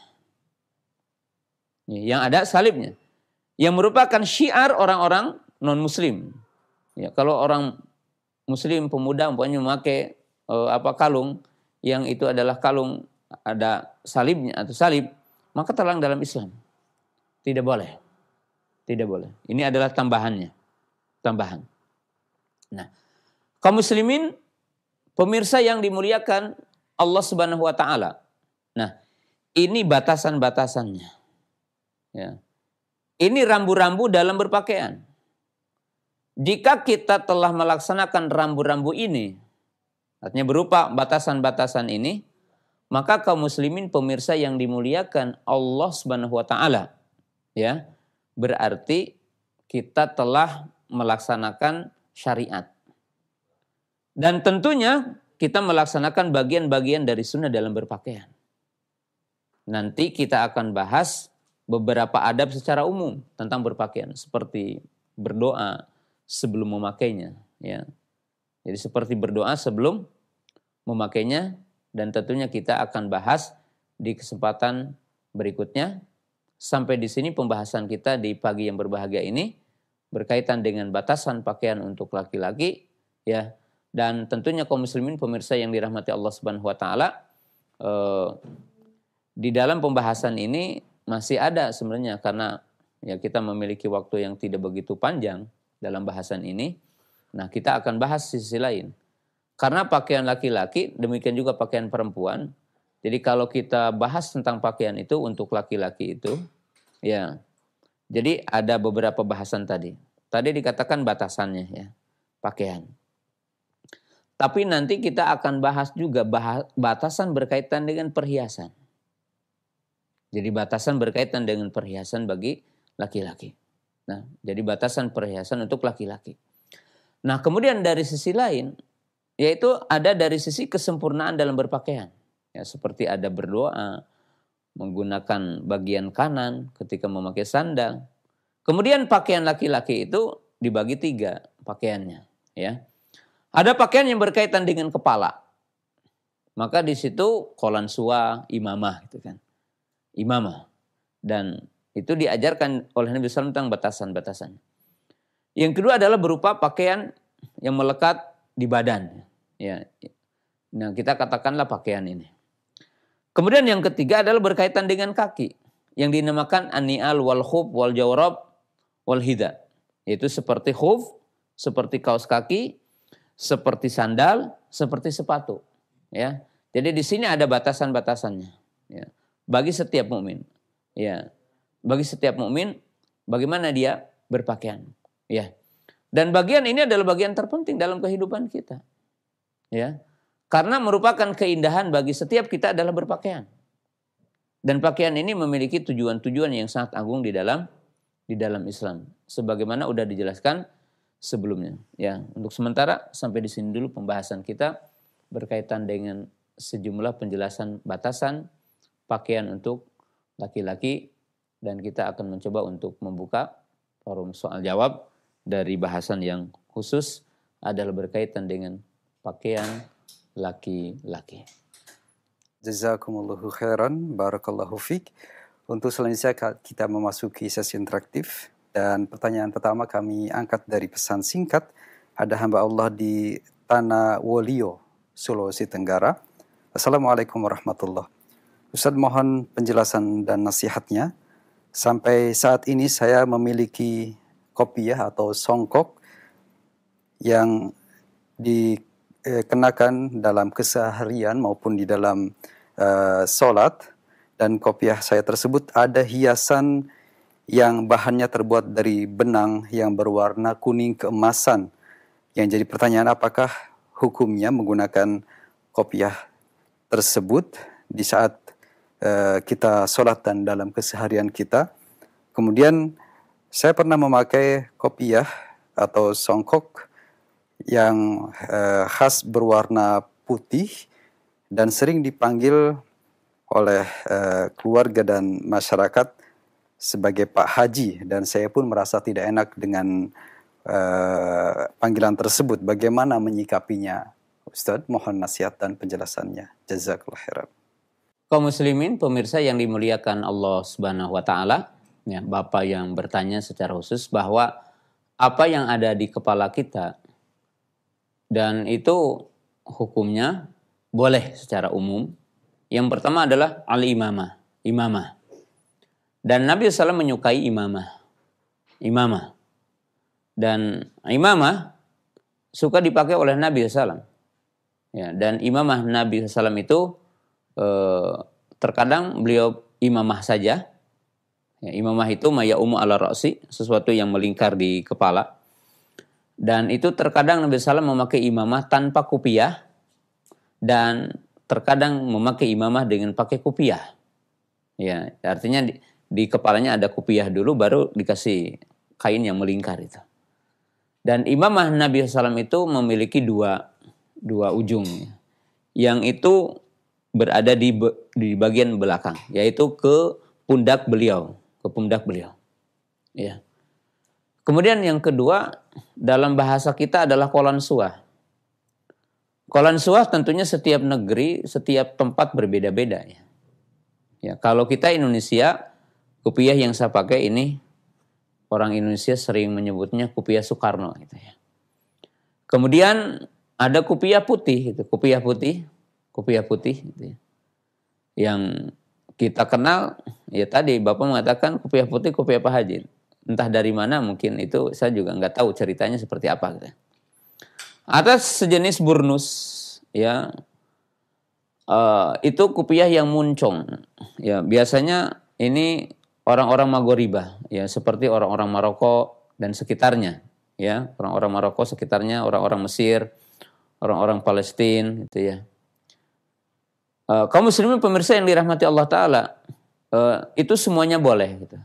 Yang ada salibnya. Yang merupakan syiar orang-orang non-muslim. Ya, kalau orang muslim pemuda umpamanya memakai kalung yang itu adalah kalung ada salibnya atau salib, maka terlarang dalam Islam. Tidak boleh. Tidak boleh. Ini adalah tambahannya. Tambahan. Nah, kaum muslimin pemirsa yang dimuliakan Allah Subhanahu wa taala. Nah, ini batasan-batasannya. Ya. Ini rambu-rambu dalam berpakaian. Jika kita telah melaksanakan rambu-rambu ini, artinya berupa batasan-batasan ini, maka kaum muslimin pemirsa yang dimuliakan Allah Subhanahu wa taala, ya, berarti kita telah melaksanakan syariat. Dan tentunya kita melaksanakan bagian-bagian dari sunnah dalam berpakaian. Nanti kita akan bahas beberapa adab secara umum tentang berpakaian, seperti berdoa sebelum memakainya, ya. Jadi seperti berdoa sebelum memakainya, dan tentunya kita akan bahas di kesempatan berikutnya sampai di sini pembahasan kita di pagi yang berbahagia ini berkaitan dengan batasan pakaian untuk laki-laki, ya. Dan tentunya kaum muslimin pemirsa yang dirahmati Allah Subhanahu wa taala, di dalam pembahasan ini masih ada sebenarnya, karena ya kita memiliki waktu yang tidak begitu panjang dalam bahasan ini. Nah, kita akan bahas sisi lain. Karena pakaian laki-laki, demikian juga pakaian perempuan. Jadi kalau kita bahas tentang pakaian itu untuk laki-laki itu, ya, jadi ada beberapa bahasan tadi. Tadi dikatakan batasannya, ya, pakaian. Tapi nanti kita akan bahas juga batasan berkaitan dengan perhiasan. Jadi batasan berkaitan dengan perhiasan bagi laki-laki. Nah, jadi batasan perhiasan untuk laki-laki. Nah, kemudian dari sisi lain, yaitu ada dari sisi kesempurnaan dalam berpakaian. Ya, seperti ada berdoa, menggunakan bagian kanan ketika memakai sandal. Kemudian pakaian laki-laki itu dibagi 3 pakaiannya. Ya, ada pakaian yang berkaitan dengan kepala. Maka di situ qolansua, imamah, gitu kan. Imamah. Dan itu diajarkan oleh Nabi SAW tentang batasan-batasan. Yang kedua adalah berupa pakaian yang melekat di badan. Ya. Nah, kita katakanlah pakaian ini. Kemudian yang ketiga adalah berkaitan dengan kaki, yang dinamakan an-ni'al wal khuf wal jawrab wal hida. Yaitu seperti khuf, seperti kaos kaki, seperti sandal, seperti sepatu. Ya. Jadi di sini ada batasan-batasannya. Ya. Bagi setiap mukmin. Ya. Bagi setiap mukmin bagaimana dia berpakaian. Ya. Dan bagian ini adalah bagian terpenting dalam kehidupan kita. Ya. Karena merupakan keindahan bagi setiap kita adalah berpakaian. Dan pakaian ini memiliki tujuan-tujuan yang sangat agung di dalam Islam. Sebagaimana sudah dijelaskan sebelumnya. Ya, untuk sementara sampai di sini dulu pembahasan kita berkaitan dengan sejumlah penjelasan batasan pakaian untuk laki-laki, dan kita akan mencoba untuk membuka forum soal jawab dari bahasan yang khusus adalah berkaitan dengan pakaian laki-laki. Jazakumullahu khairan, barakallahu fiik. Untuk selanjutnya kita memasuki sesi interaktif, dan pertanyaan pertama kami angkat dari pesan singkat. Ada hamba Allah di Tanah Wolio, Sulawesi Tenggara. Assalamualaikum warahmatullahi. Ustaz, mohon penjelasan dan nasihatnya. Sampai saat ini saya memiliki kopiah atau songkok yang dikenakan dalam keseharian maupun di dalam sholat, dan kopiah saya tersebut ada hiasan yang bahannya terbuat dari benang yang berwarna kuning keemasan. Yang jadi pertanyaan, apakah hukumnya menggunakan kopiah tersebut di saat kita sholat dan dalam keseharian kita. Kemudian saya pernah memakai kopiah atau songkok yang khas berwarna putih dan sering dipanggil oleh keluarga dan masyarakat sebagai Pak Haji, dan saya pun merasa tidak enak dengan panggilan tersebut. Bagaimana menyikapinya, Ustaz? Mohon nasihat dan penjelasannya. Jazakallahu khairan. Kaum muslimin pemirsa yang dimuliakan Allah Subhanahu wa taala, ya, Bapak yang bertanya secara khusus bahwa apa yang ada di kepala kita dan itu hukumnya boleh secara umum. Yang pertama adalah al-imamah, imamah. Dan Nabi SAW menyukai imamah. Dan imamah suka dipakai oleh Nabi SAW. Ya, dan imamah Nabi SAW itu terkadang beliau imamah saja. Ya, imamah itu ma ya'umu ala ra'si, sesuatu yang melingkar di kepala. Dan itu terkadang Nabi SAW memakai imamah tanpa kupiah, dan terkadang memakai imamah dengan pakai kupiah. Ya, artinya di kepalanya ada kupiah dulu, baru dikasih kain yang melingkar itu. Dan imamah Nabi SAW itu memiliki dua ujung, yang itu berada di bagian belakang, yaitu ke pundak beliau. Ya. Kemudian yang kedua, dalam bahasa kita adalah qolansua. Qolansua tentunya setiap negeri, setiap tempat berbeda-beda. Ya, kalau kita Indonesia Kopiah yang saya pakai ini orang Indonesia sering menyebutnya kopiah Soekarno gitu ya. Kemudian ada kopiah putih gitu, kopiah putih gitu ya. Yang kita kenal ya tadi Bapak mengatakan kopiah putih, kopiah Pak Haji. Entah dari mana, mungkin itu saya juga nggak tahu ceritanya seperti apa gitu. Ada sejenis burnus ya, itu kopiah yang muncung ya, biasanya ini orang-orang Maghoribah ya, seperti orang-orang Maroko dan sekitarnya ya, orang-orang Maroko sekitarnya, orang-orang Mesir, orang-orang Palestina gitu ya. Kaum muslimin pemirsa yang dirahmati Allah Ta'ala, itu semuanya boleh gitu.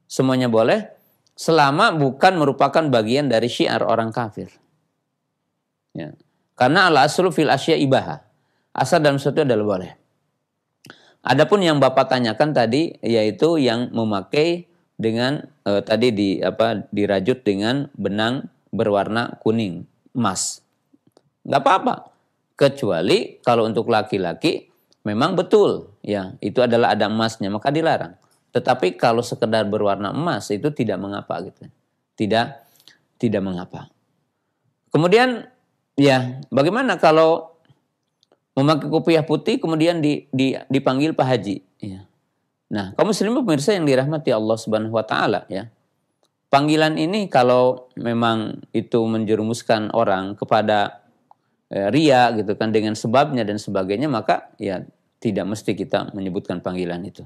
Semuanya boleh selama bukan merupakan bagian dari syiar orang kafir. Ya. Karena al-aslu fil asya ibaha. Asal dalam sesuatu adalah boleh. Adapun yang Bapak tanyakan tadi yaitu yang memakai dengan tadi dirajut dengan benang berwarna kuning, emas. Enggak apa-apa. Kecuali kalau untuk laki-laki memang betul ya, itu adalah ada emasnya maka dilarang. Tetapi kalau sekedar berwarna emas itu tidak mengapa gitu. Tidak mengapa. Kemudian ya, bagaimana kalau memakai kopiah putih kemudian dipanggil Pak Haji ya. Nah, kaum muslimin pemirsa yang dirahmati Allah Subhanahu wa taala ya. Panggilan ini kalau memang itu menjerumuskan orang kepada ria gitu kan dengan sebabnya dan sebagainya, maka ya tidak mesti kita menyebutkan panggilan itu.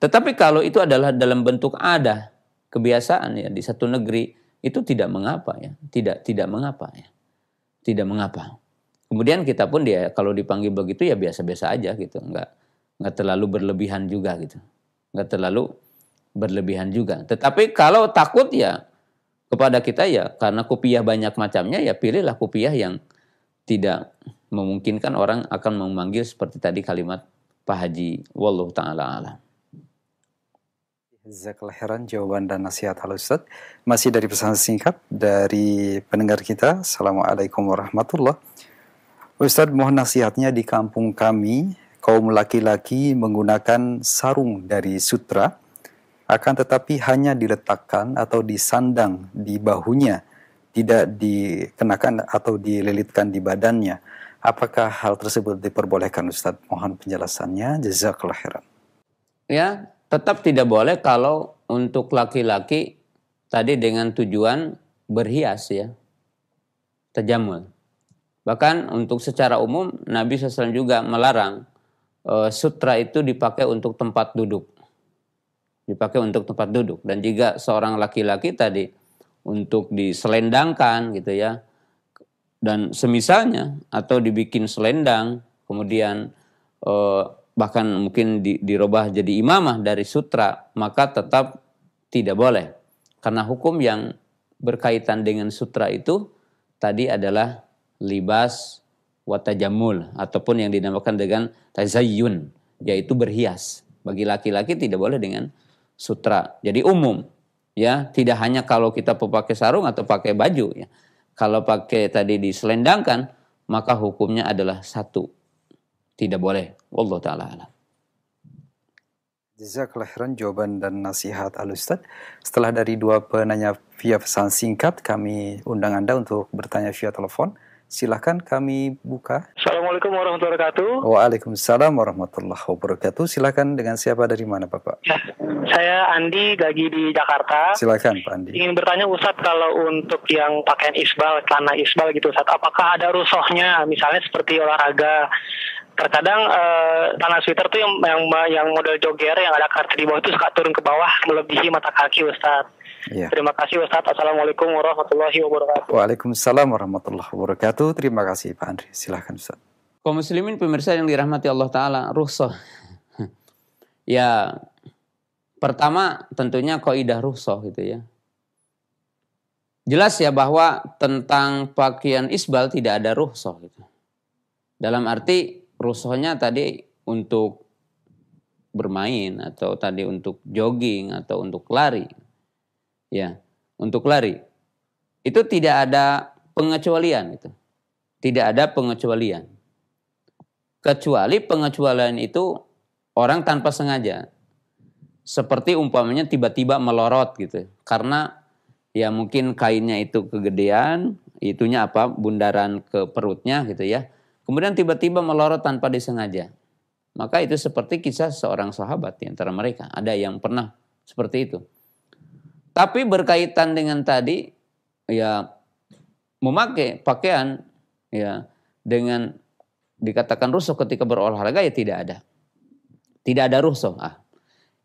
Tetapi kalau itu adalah dalam bentuk adat, kebiasaan ya di satu negeri, itu tidak mengapa ya, tidak mengapa ya. Tidak mengapa. Kemudian kita pun dia kalau dipanggil begitu ya biasa-biasa aja gitu, enggak terlalu berlebihan juga gitu. Enggak terlalu berlebihan juga. Tetapi kalau takut ya kepada kita ya, karena kopiah banyak macamnya ya, pilihlah kopiah yang tidak memungkinkan orang akan memanggil seperti tadi kalimat Pak Haji. Wallahu ta'ala alam. Jazakallah khairan jawaban dan nasihat hal Ustaz. Masih dari pesan singkat dari pendengar kita. Assalamualaikum warahmatullahi. Ustaz, mohon nasihatnya, di kampung kami kaum laki-laki menggunakan sarung dari sutra, akan tetapi hanya diletakkan atau disandang di bahunya, tidak dikenakan atau dililitkan di badannya. Apakah hal tersebut diperbolehkan Ustaz? Mohon penjelasannya. Jazakallah khairan. Ya, tetap tidak boleh kalau untuk laki-laki tadi dengan tujuan berhias ya, tajamul. Bahkan untuk secara umum Nabi SAW juga melarang sutra itu dipakai untuk tempat duduk. Dipakai untuk tempat duduk. Dan jika seorang laki-laki tadi untuk diselendangkan gitu ya, dan semisalnya, atau dibikin selendang, kemudian bahkan mungkin dirubah jadi imamah dari sutra, maka tetap tidak boleh. Karena hukum yang berkaitan dengan sutra itu tadi adalah libas watajamul, ataupun yang dinamakan dengan tazayyun, yaitu berhias. Bagi laki-laki tidak boleh dengan sutra. Jadi umum ya, tidak hanya kalau kita pakai sarung atau pakai baju ya. Kalau pakai tadi diselendangkan, maka hukumnya adalah satu. Tidak boleh. Wallahu ta'ala alam. Jazakallah khairan jawaban dan nasihat al-Ustaz. Setelah dari dua penanya via pesan singkat, kami undang Anda untuk bertanya via telepon. Silahkan kami buka. Assalamualaikum warahmatullahi wabarakatuh. Waalaikumsalam warahmatullahi wabarakatuh. Silahkan, dengan siapa, dari mana Bapak? Ya, saya Andi, lagi di Jakarta. Silahkan Pak Andi. Ingin bertanya Ustadz, kalau untuk yang pakaian isbal, celana isbal gitu Ustadz, apakah ada rusohnya? Misalnya seperti olahraga. Terkadang celana sweater tuh yang model jogger yang ada karet di bawah itu suka turun ke bawah melebihi mata kaki Ustadz. Ya. Terima kasih Ustadz. Assalamualaikum warahmatullahi wabarakatuh. Waalaikumsalam warahmatullahi wabarakatuh. Terima kasih Pak Andri. Silahkan Ustadz. Kaum muslimin pemirsa yang dirahmati Allah Ta'ala, rukhsah. Ya, pertama tentunya kaidah rukhsah gitu ya. Jelas ya bahwa tentang pakaian isbal tidak ada rukhsah gitu. Dalam arti rukhsahnya tadi untuk bermain, atau tadi untuk jogging, atau untuk lari. Ya, untuk lari. Itu tidak ada pengecualian itu. Tidak ada pengecualian. Kecuali pengecualian itu orang tanpa sengaja. seperti umpamanya tiba-tiba melorot gitu. Karena ya mungkin kainnya itu kegedean, itunya apa, bundaran ke perutnya gitu ya. Kemudian tiba-tiba melorot tanpa disengaja. Maka itu seperti kisah seorang sahabat di antara mereka. Ada yang pernah seperti itu. Tapi berkaitan dengan tadi ya memakai pakaian ya dengan dikatakan rusuh ketika berolahraga, ya tidak ada. Tidak ada rusuh.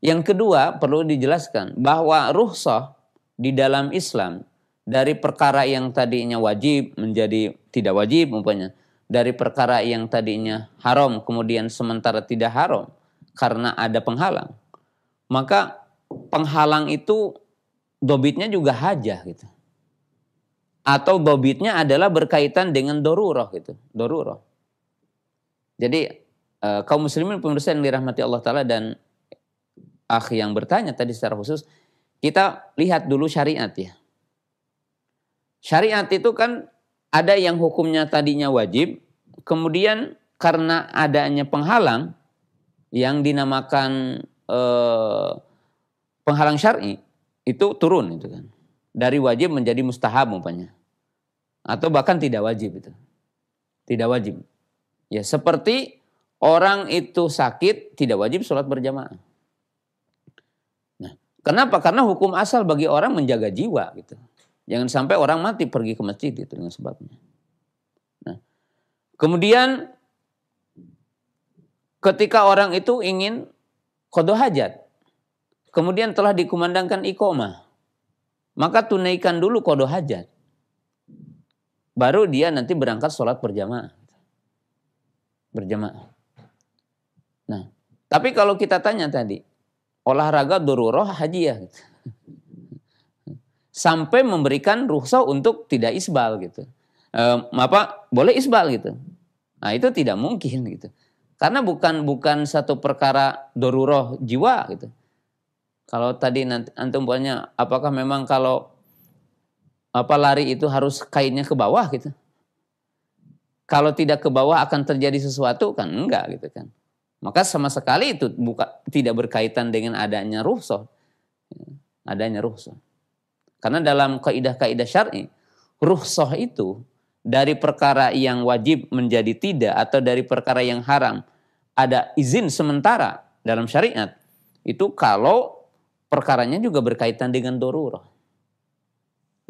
Yang kedua perlu dijelaskan bahwa rukhsah di dalam Islam dari perkara yang tadinya wajib menjadi tidak wajib umpamanya, dari perkara yang tadinya haram kemudian sementara tidak haram karena ada penghalang. Maka penghalang itu dobitnya juga hajah gitu. Atau dobitnya adalah berkaitan dengan dorurah gitu, dorurah. Jadi kaum muslimin pemirsa yang dirahmati Allah Ta'ala dan akhi yang bertanya tadi secara khusus, kita lihat dulu syariat ya. Syariat itu kan ada yang hukumnya tadinya wajib, kemudian karena adanya penghalang yang dinamakan penghalang syar'i itu turun itu kan. Dari wajib menjadi mustahab umpamanya. Atau bahkan tidak wajib itu. Tidak wajib. Ya seperti orang itu sakit tidak wajib sholat berjamaah. Nah, kenapa? Karena hukum asal bagi orang menjaga jiwa gitu. Jangan sampai orang mati pergi ke masjid itu dengan sebabnya. Nah, kemudian ketika orang itu ingin qada hajat, kemudian telah dikumandangkan iqamah, maka tunaikan dulu qada hajat. Baru dia nanti berangkat sholat berjamaah. Berjamaah. Nah, tapi kalau kita tanya tadi, olahraga dorurah hajiyah gitu. Sampai memberikan rukhsah untuk tidak isbal gitu. Boleh isbal gitu. Nah, itu tidak mungkin gitu. Karena bukan satu perkara dorurah jiwa gitu. Kalau tadi nanti antum punya, apakah memang kalau lari itu harus kainnya ke bawah gitu? Kalau tidak ke bawah akan terjadi sesuatu kan? Enggak gitu kan. Maka sama sekali itu tidak berkaitan dengan adanya rukhsah. Adanya rukhsah. Karena dalam kaidah-kaidah syar'i, rukhsah itu dari perkara yang wajib menjadi tidak atau dari perkara yang haram ada izin sementara dalam syariat. Itu kalau perkaranya juga berkaitan dengan dorurah.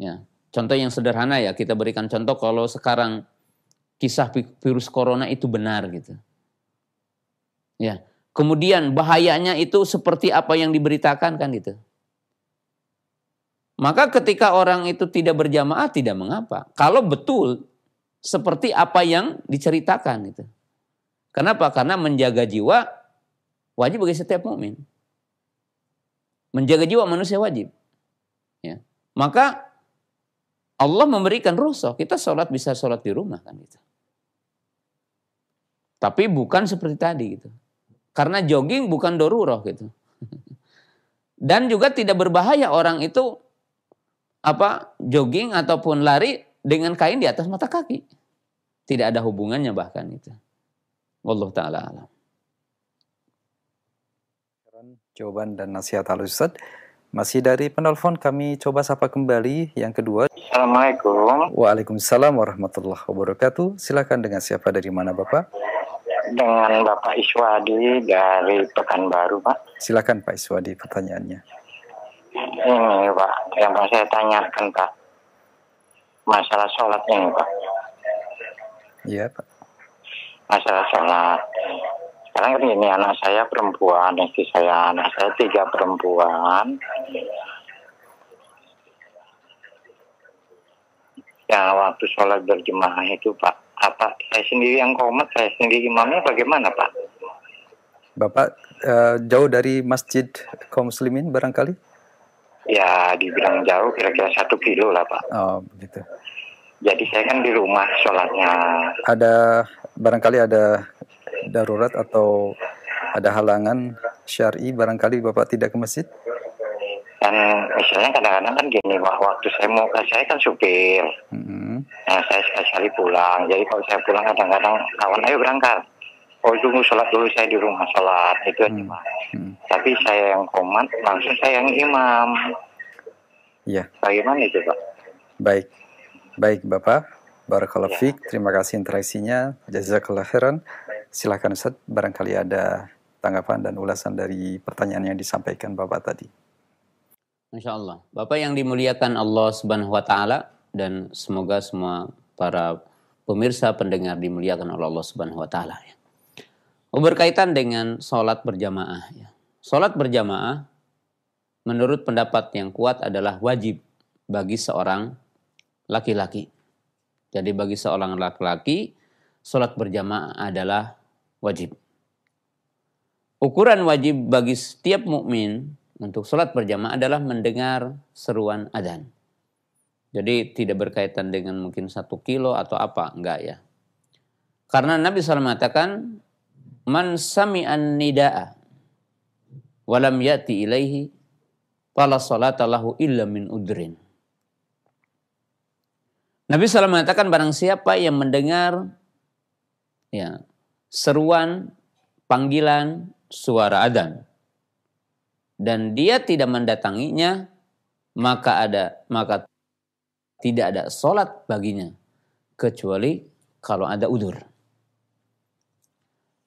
Ya, contoh yang sederhana ya, kita berikan contoh kalau sekarang kisah virus corona itu benar gitu. Ya, kemudian bahayanya itu seperti apa yang diberitakan kan gitu. Maka ketika orang itu tidak berjamaah tidak mengapa. Kalau betul seperti apa yang diceritakan itu. Kenapa? Karena menjaga jiwa wajib bagi setiap mukmin. Menjaga jiwa manusia wajib. Ya. Maka Allah memberikan rukhsah, kita bisa sholat di rumah kan gitu. Tapi bukan seperti tadi gitu. Karena jogging bukan dorurah gitu. Dan juga tidak berbahaya orang itu jogging ataupun lari dengan kain di atas mata kaki. Tidak ada hubungannya bahkan itu. Wallahu ta'ala alam. Jawaban dan nasihat Al-Ustaz. Masih dari penelpon kami coba sapa kembali yang kedua. Assalamualaikum. Waalaikumsalam warahmatullahi wabarakatuh. Silakan, dengan siapa, dari mana Bapak? Dengan Bapak Iswadi dari Pekanbaru, Pak. Silakan Pak Iswadi, pertanyaannya. Ini Pak, yang mau saya tanyakan Pak, masalah sholat ini Pak. Iya Pak. Masalah sholat. Sekarang ini anak saya perempuan, istri saya, anak saya 3 perempuan. Ya waktu sholat berjemaah itu Pak, saya sendiri yang qomat, saya sendiri imamnya, bagaimana Pak? Bapak jauh dari masjid kaum muslimin barangkali? Ya dibilang jauh, kira-kira 1 kilo lah Pak. Oh begitu. Jadi saya kan di rumah sholatnya. Barangkali ada darurat atau ada halangan syar'i, barangkali Bapak tidak ke masjid? Dan misalnya kadang-kadang kan gini, waktu saya kan supir. Nah, saya sekali pulang. Jadi kalau saya pulang kadang-kadang kawan ayo berangkat. oh tunggu sholat dulu, saya di rumah sholat itu aja Mas. Tapi saya yang komat, langsung saya yang imam. Iya. Bagaimana itu Pak? Baik Bapak. Barakallahu fiik. Terima kasih interaksinya. Jazakallah khairan. Silakan Ustaz, barangkali ada tanggapan dan ulasan dari pertanyaan yang disampaikan Bapak tadi. Masya Allah. Bapak yang dimuliakan Allah Subhanahu wa Ta'ala, dan semoga semua para pemirsa pendengar dimuliakan oleh Allah Subhanahu wa Ta'ala. Berkaitan dengan sholat berjamaah. Sholat berjamaah menurut pendapat yang kuat adalah wajib bagi seorang laki-laki. Jadi bagi seorang laki-laki, sholat berjamaah adalah wajib. Ukuran wajib bagi setiap mukmin untuk sholat berjamaah adalah mendengar seruan adzan. Jadi tidak berkaitan dengan mungkin 1 kilo atau apa, enggak ya. Karena Nabi SAW mengatakan, man sami'an nida'a walam ya'ti ilaihi fala sholata lahu illa min udrin. Nabi SAW mengatakan barang siapa yang mendengar seruan, panggilan, suara adzan dan dia tidak mendatanginya, maka tidak ada sholat baginya kecuali kalau ada udzur.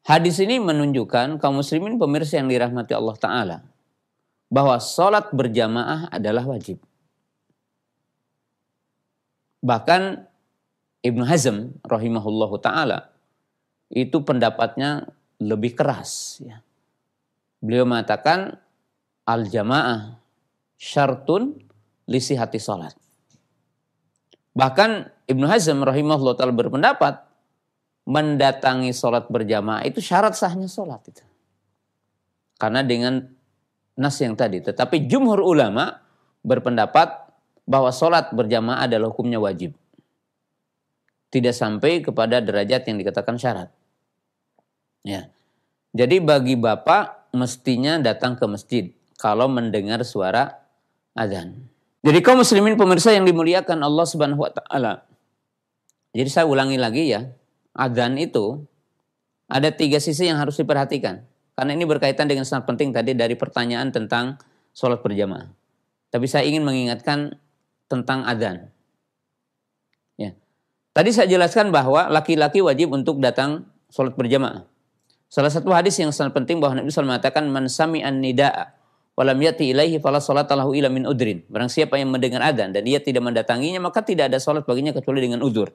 Hadis ini menunjukkan kaum muslimin pemirsa yang dirahmati Allah Ta'ala bahwa sholat berjamaah adalah wajib. Bahkan Ibnu Hazm rahimahullahu ta'ala itu pendapatnya lebih keras. Beliau mengatakan al-jamaah syartun lisihati sholat. Bahkan Ibnu Hazm rahimahullahu ta'ala berpendapat mendatangi sholat berjamaah itu syarat sahnya sholat itu. Karena dengan nas yang tadi. Tetapi jumhur ulama berpendapat bahwa sholat berjamaah adalah hukumnya wajib. Tidak sampai kepada derajat yang dikatakan syarat. Ya. Jadi bagi bapak mestinya datang ke masjid kalau mendengar suara adzan. Jadi kaum muslimin pemirsa yang dimuliakan Allah Subhanahu wa Ta'ala. Jadi saya ulangi lagi ya. Adzan itu ada 3 sisi yang harus diperhatikan. Karena ini berkaitan dengan sangat penting tadi dari pertanyaan tentang sholat berjamaah. Tapi saya ingin mengingatkan tentang adzan. Ya. Tadi saya jelaskan bahwa laki-laki wajib untuk datang sholat berjamaah. Salah satu hadis yang sangat penting bahwa Nabi SAW mengatakan man sami'an nida'a walam yati ilaihi fala sholata lahu illa min udrin. Barang siapa yang mendengar adzan dan dia tidak mendatanginya, maka tidak ada sholat baginya kecuali dengan udzur.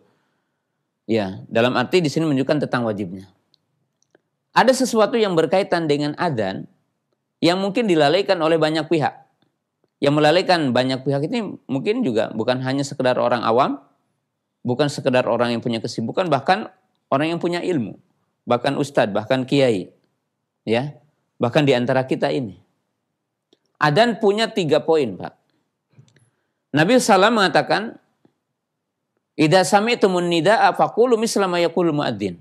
Ya, dalam arti di sini menunjukkan tentang wajibnya. Ada sesuatu yang berkaitan dengan adzan yang mungkin dilalaikan oleh banyak pihak. Yang melalaikan banyak pihak ini mungkin juga bukan hanya sekedar orang awam, bukan sekedar orang yang punya kesibukan, bahkan orang yang punya ilmu, bahkan ustadz, bahkan kiai, ya, bahkan di antara kita ini. Adzan punya 3 poin, Pak. Nabi SAW mengatakan, idza sami'tumun nida'a faqulu misla ma yaqulu muadzin.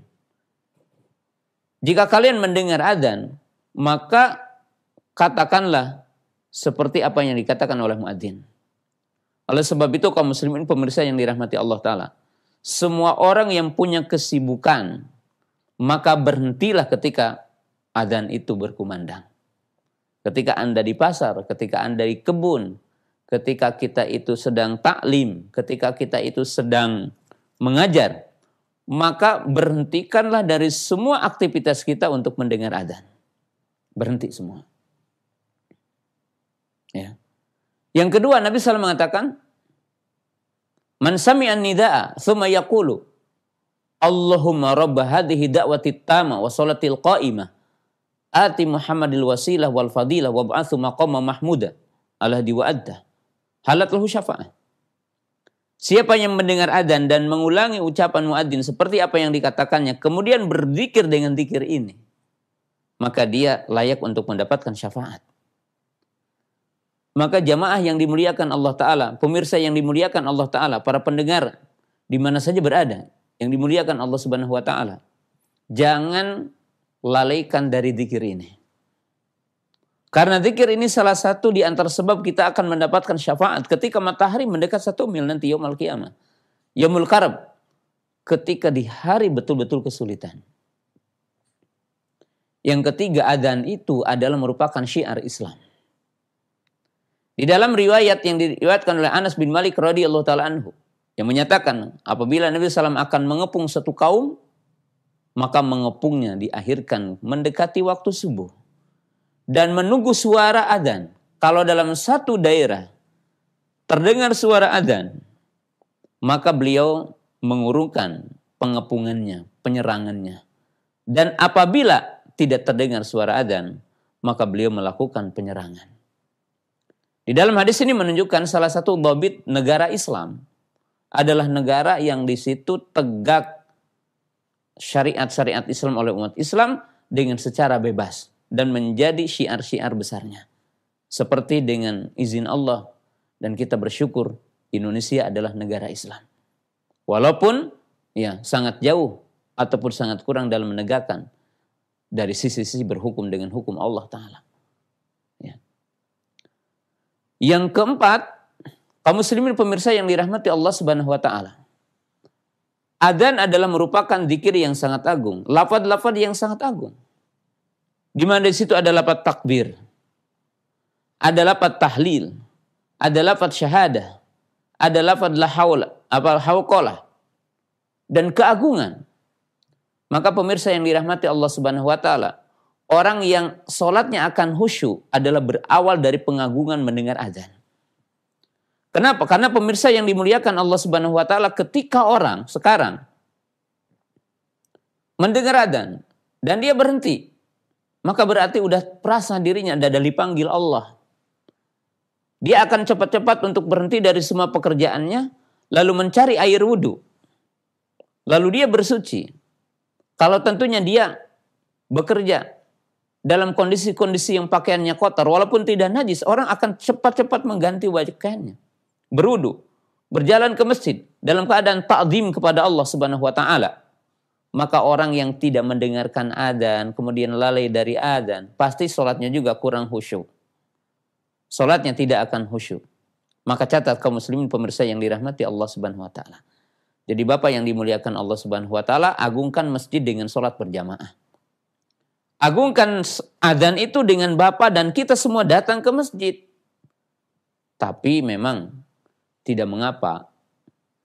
Jika kalian mendengar adzan, maka katakanlah seperti apa yang dikatakan oleh muadzin. Oleh sebab itu kaum muslimin pemirsa yang dirahmati Allah Ta'ala, semua orang yang punya kesibukan, maka berhentilah ketika adzan itu berkumandang. Ketika Anda di pasar, ketika Anda di kebun, ketika kita itu sedang taklim, ketika kita itu sedang mengajar, maka berhentikanlah dari semua aktivitas kita untuk mendengar adzan. Berhenti semua. Ya. Yang kedua, Nabi SAW mengatakan, man sami'an nida'a thumma yaqulu Allahumma rabba hadhihi da'wati tama wa salatil qa'imah ati Muhammadil wasilah wal fadilah wa ba'athu maqama mahmuda alahdi wa adda halat lahu syafa'ah. Siapa yang mendengar adzan dan mengulangi ucapan muadzin seperti apa yang dikatakannya, kemudian berzikir dengan zikir ini, maka dia layak untuk mendapatkan syafaat. Maka jamaah yang dimuliakan Allah Ta'ala, pemirsa yang dimuliakan Allah Ta'ala, para pendengar di mana saja berada, yang dimuliakan Allah Subhanahu wa Ta'ala, jangan lalaikan dari zikir ini. Karena zikir ini salah satu di antara sebab kita akan mendapatkan syafaat ketika matahari mendekat 1 mil nanti yaumul qiyamah. Yaumul karab, ketika di hari betul-betul kesulitan. Yang ketiga, adzan itu adalah merupakan syiar Islam. Di dalam riwayat yang diriwayatkan oleh Anas bin Malik radhiyallahu taala anhu yang menyatakan apabila Nabi SAW akan mengepung satu kaum, maka mengepungnya diakhirkan mendekati waktu subuh dan menunggu suara adzan. Kalau dalam satu daerah terdengar suara adzan, maka beliau mengurungkan pengepungannya, penyerangannya. Dan apabila tidak terdengar suara adzan, maka beliau melakukan penyerangan. Di dalam hadis ini menunjukkan salah satu dhabit negara Islam adalah negara yang di situ tegak syariat-syariat Islam oleh umat Islam dengan secara bebas dan menjadi syiar-syiar besarnya. Seperti dengan izin Allah, dan kita bersyukur Indonesia adalah negara Islam. Walaupun ya sangat jauh ataupun sangat kurang dalam menegakkan dari sisi-sisi berhukum dengan hukum Allah Ta'ala. Ya. Yang keempat, kaum muslimin pemirsa yang dirahmati Allah Subhanahu wa taala. Adzan adalah merupakan zikir yang sangat agung, lafaz-lafaz yang sangat agung. Di mana di situ ada lafaz takbir, ada lafaz tahlil, ada lafaz syahadah, ada lafaz la haula, hauqalah, dan keagungan. Maka pemirsa yang dirahmati Allah Subhanahu wa taala, orang yang sholatnya akan khusyuk adalah berawal dari pengagungan mendengar azan. Kenapa? Karena pemirsa yang dimuliakan Allah Subhanahu wa taala, ketika orang sekarang mendengar azan dan dia berhenti, maka berarti udah perasa dirinya ada dipanggil Allah. Dia akan cepat-cepat untuk berhenti dari semua pekerjaannya, lalu mencari air wudhu. Lalu dia bersuci. Kalau tentunya dia bekerja dalam kondisi-kondisi yang pakaiannya kotor, walaupun tidak najis, orang akan cepat-cepat mengganti pakaiannya. Berwudu, berjalan ke masjid dalam keadaan ta'zim kepada Allah Subhanahu wa taala. Maka orang yang tidak mendengarkan adzan kemudian lalai dari adzan, pasti salatnya juga kurang khusyuk. Salatnya tidak akan khusyuk. Maka catat kaum muslimin pemirsa yang dirahmati Allah Subhanahu wa taala. Jadi Bapak yang dimuliakan Allah Subhanahu wa taala, agungkan masjid dengan salat berjamaah. Agungkan adzan itu dengan Bapak dan kita semua datang ke masjid. Tapi memang tidak mengapa,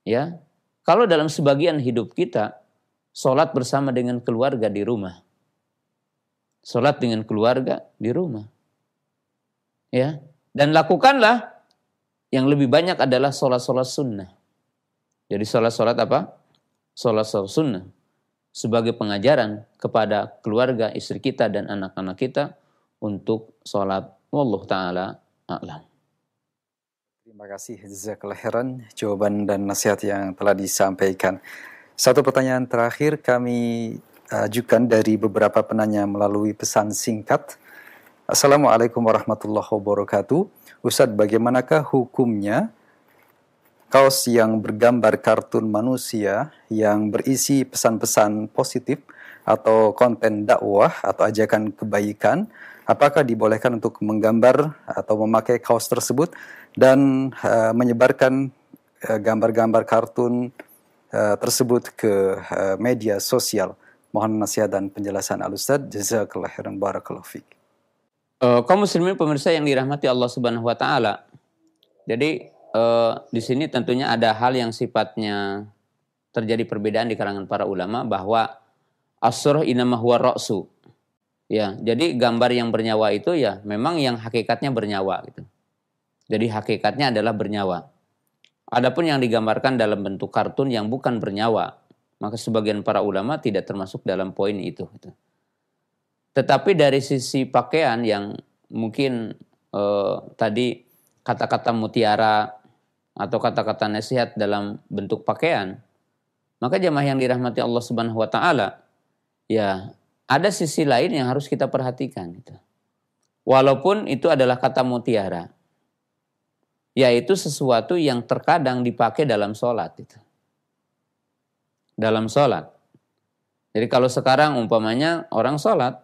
ya. Kalau dalam sebagian hidup kita, sholat bersama dengan keluarga di rumah. Sholat dengan keluarga di rumah. Ya. Dan lakukanlah yang lebih banyak adalah sholat-sholat sunnah. Jadi sholat-sholat apa? Sholat-sholat sunnah. Sebagai pengajaran kepada keluarga, istri kita dan anak-anak kita untuk sholat. Wallahu ta'ala a'lam. Terima kasih jazakallahu khairan jawaban dan nasihat yang telah disampaikan. Satu pertanyaan terakhir kami ajukan dari beberapa penanya melalui pesan singkat. Assalamualaikum warahmatullahi wabarakatuh. Ustadz, bagaimanakah hukumnya kaos yang bergambar kartun manusia yang berisi pesan-pesan positif atau konten dakwah atau ajakan kebaikan? Apakah dibolehkan untuk menggambar atau memakai kaos tersebut dan menyebarkan gambar-gambar kartun tersebut ke media sosial? Mohon nasihat dan penjelasan Al-Ustadz. Jazakallahu khairan, barakallahu fiik. Kaum muslimin pemirsa yang dirahmati Allah Subhanahu wa taala. Jadi di sini tentunya ada hal yang sifatnya terjadi perbedaan di kalangan para ulama bahwa as-surah inama huwa ra'su. Ya, jadi gambar yang bernyawa itu ya memang yang hakikatnya bernyawa gitu. Jadi hakikatnya adalah bernyawa. Adapun yang digambarkan dalam bentuk kartun yang bukan bernyawa, maka sebagian para ulama tidak termasuk dalam poin itu. Gitu. Tetapi dari sisi pakaian yang mungkin tadi kata-kata mutiara atau kata-kata nasihat dalam bentuk pakaian, maka jamaah yang dirahmati Allah Subhanahu wa taala, ya ada sisi lain yang harus kita perhatikan gitu. Walaupun itu adalah kata mutiara, yaitu sesuatu yang terkadang dipakai dalam sholat gitu. Dalam sholat. Jadi kalau sekarang umpamanya orang sholat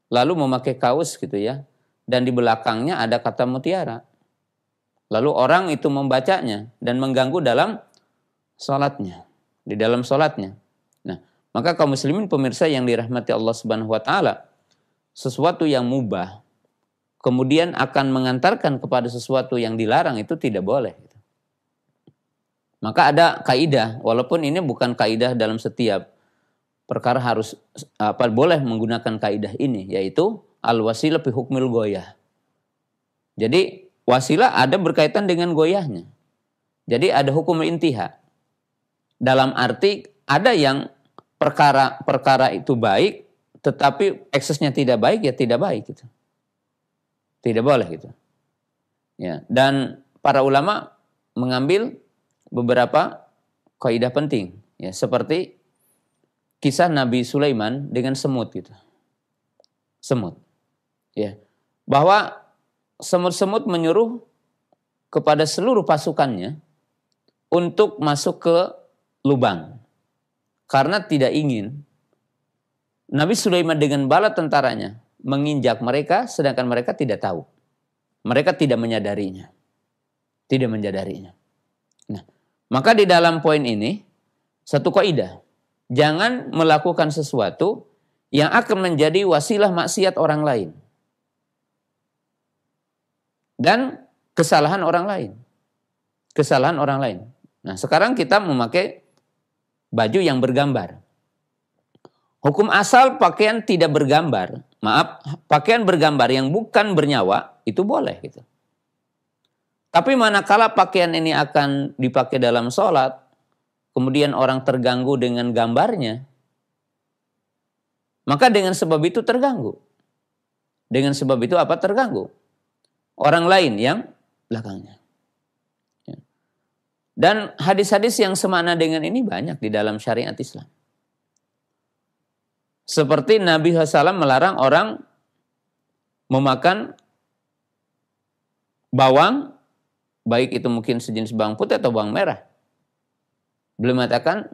lalu memakai kaos gitu ya, dan di belakangnya ada kata mutiara. Lalu orang itu membacanya dan mengganggu dalam sholatnya, di dalam sholatnya. Nah, Maka kaum muslimin pemirsa yang dirahmati Allah Subhanahu wa taala, sesuatu yang mubah kemudian akan mengantarkan kepada sesuatu yang dilarang itu tidak boleh. Maka ada kaidah, walaupun ini bukan kaidah dalam setiap perkara harus boleh menggunakan kaidah ini, yaitu al-wasilah fi hukmil goyah. Jadi wasilah ada berkaitan dengan goyahnya. Jadi ada hukum intiha. Dalam arti ada yang perkara itu baik, tetapi eksesnya tidak baik, ya tidak baik gitu. Tidak boleh gitu. Ya, dan para ulama mengambil beberapa kaidah penting, ya, seperti kisah Nabi Sulaiman dengan semut gitu. Semut. Ya. Bahwa semut-semut menyuruh kepada seluruh pasukannya untuk masuk ke lubang. Karena tidak ingin Nabi Sulaiman dengan bala tentaranya menginjak mereka, sedangkan mereka tidak tahu. Mereka tidak menyadarinya. Tidak menyadarinya. Nah, maka di dalam poin ini, satu kaidah. Jangan melakukan sesuatu yang akan menjadi wasilah maksiat orang lain. Dan kesalahan orang lain. Kesalahan orang lain. Nah, sekarang kita memakai baju yang bergambar. Hukum asal pakaian tidak bergambar. Maaf, pakaian bergambar yang bukan bernyawa, itu boleh gitu. Tapi manakala pakaian ini akan dipakai dalam sholat, kemudian orang terganggu dengan gambarnya, maka dengan sebab itu terganggu. Dengan sebab itu apa? Terganggu. Orang lain yang belakangnya. Dan hadis-hadis yang semakna dengan ini banyak di dalam syariat Islam. Seperti Nabi SAW melarang orang memakan bawang, baik itu mungkin sejenis bawang putih atau bawang merah. Beliau mengatakan,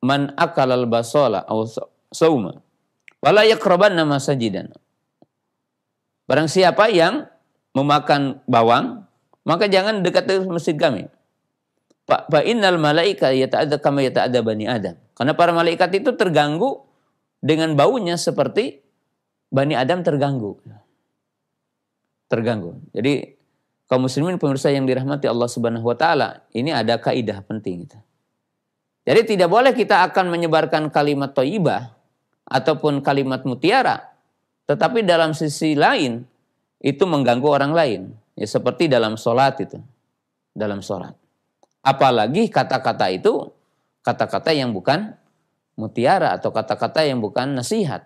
man akalal basola aw sauma wala yaqrabanna masajidan. Barang siapa yang memakan bawang, maka jangan dekat dengan masjid kami. Fa innal malaika yata'adza kama yata'adza bani Adam. Karena para malaikat itu terganggu dengan baunya seperti Bani Adam terganggu. Terganggu. Jadi kaum muslimin pemirsa yang dirahmati Allah Subhanahu wa taala, ini ada kaidah penting gitu. Jadi tidak boleh kita akan menyebarkan kalimat thayyibah ataupun kalimat mutiara, tetapi dalam sisi lain itu mengganggu orang lain. Ya seperti dalam sholat itu. Dalam sholat. Apalagi kata-kata itu kata-kata yang bukan mutiara atau kata-kata yang bukan nasihat.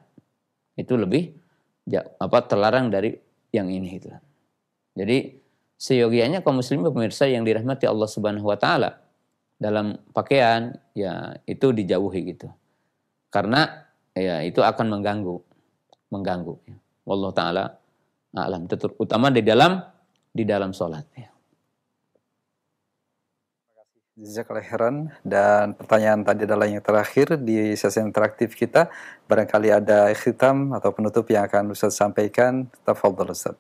Itu lebih terlarang dari yang ini gitu. Jadi seyogianya kaum muslimin pemirsa yang dirahmati Allah Subhanahu wa taala, dalam pakaian ya itu dijauhi gitu. Karena ya itu akan mengganggu ya. Wallahu taala a'lam, terutama di dalam salat ya. Jazakallahu khairan. Dan pertanyaan tadi adalah yang terakhir di sesi interaktif kita. Barangkali ada khitam atau penutup yang akan Ustaz sampaikan. Tafadhol Ustaz.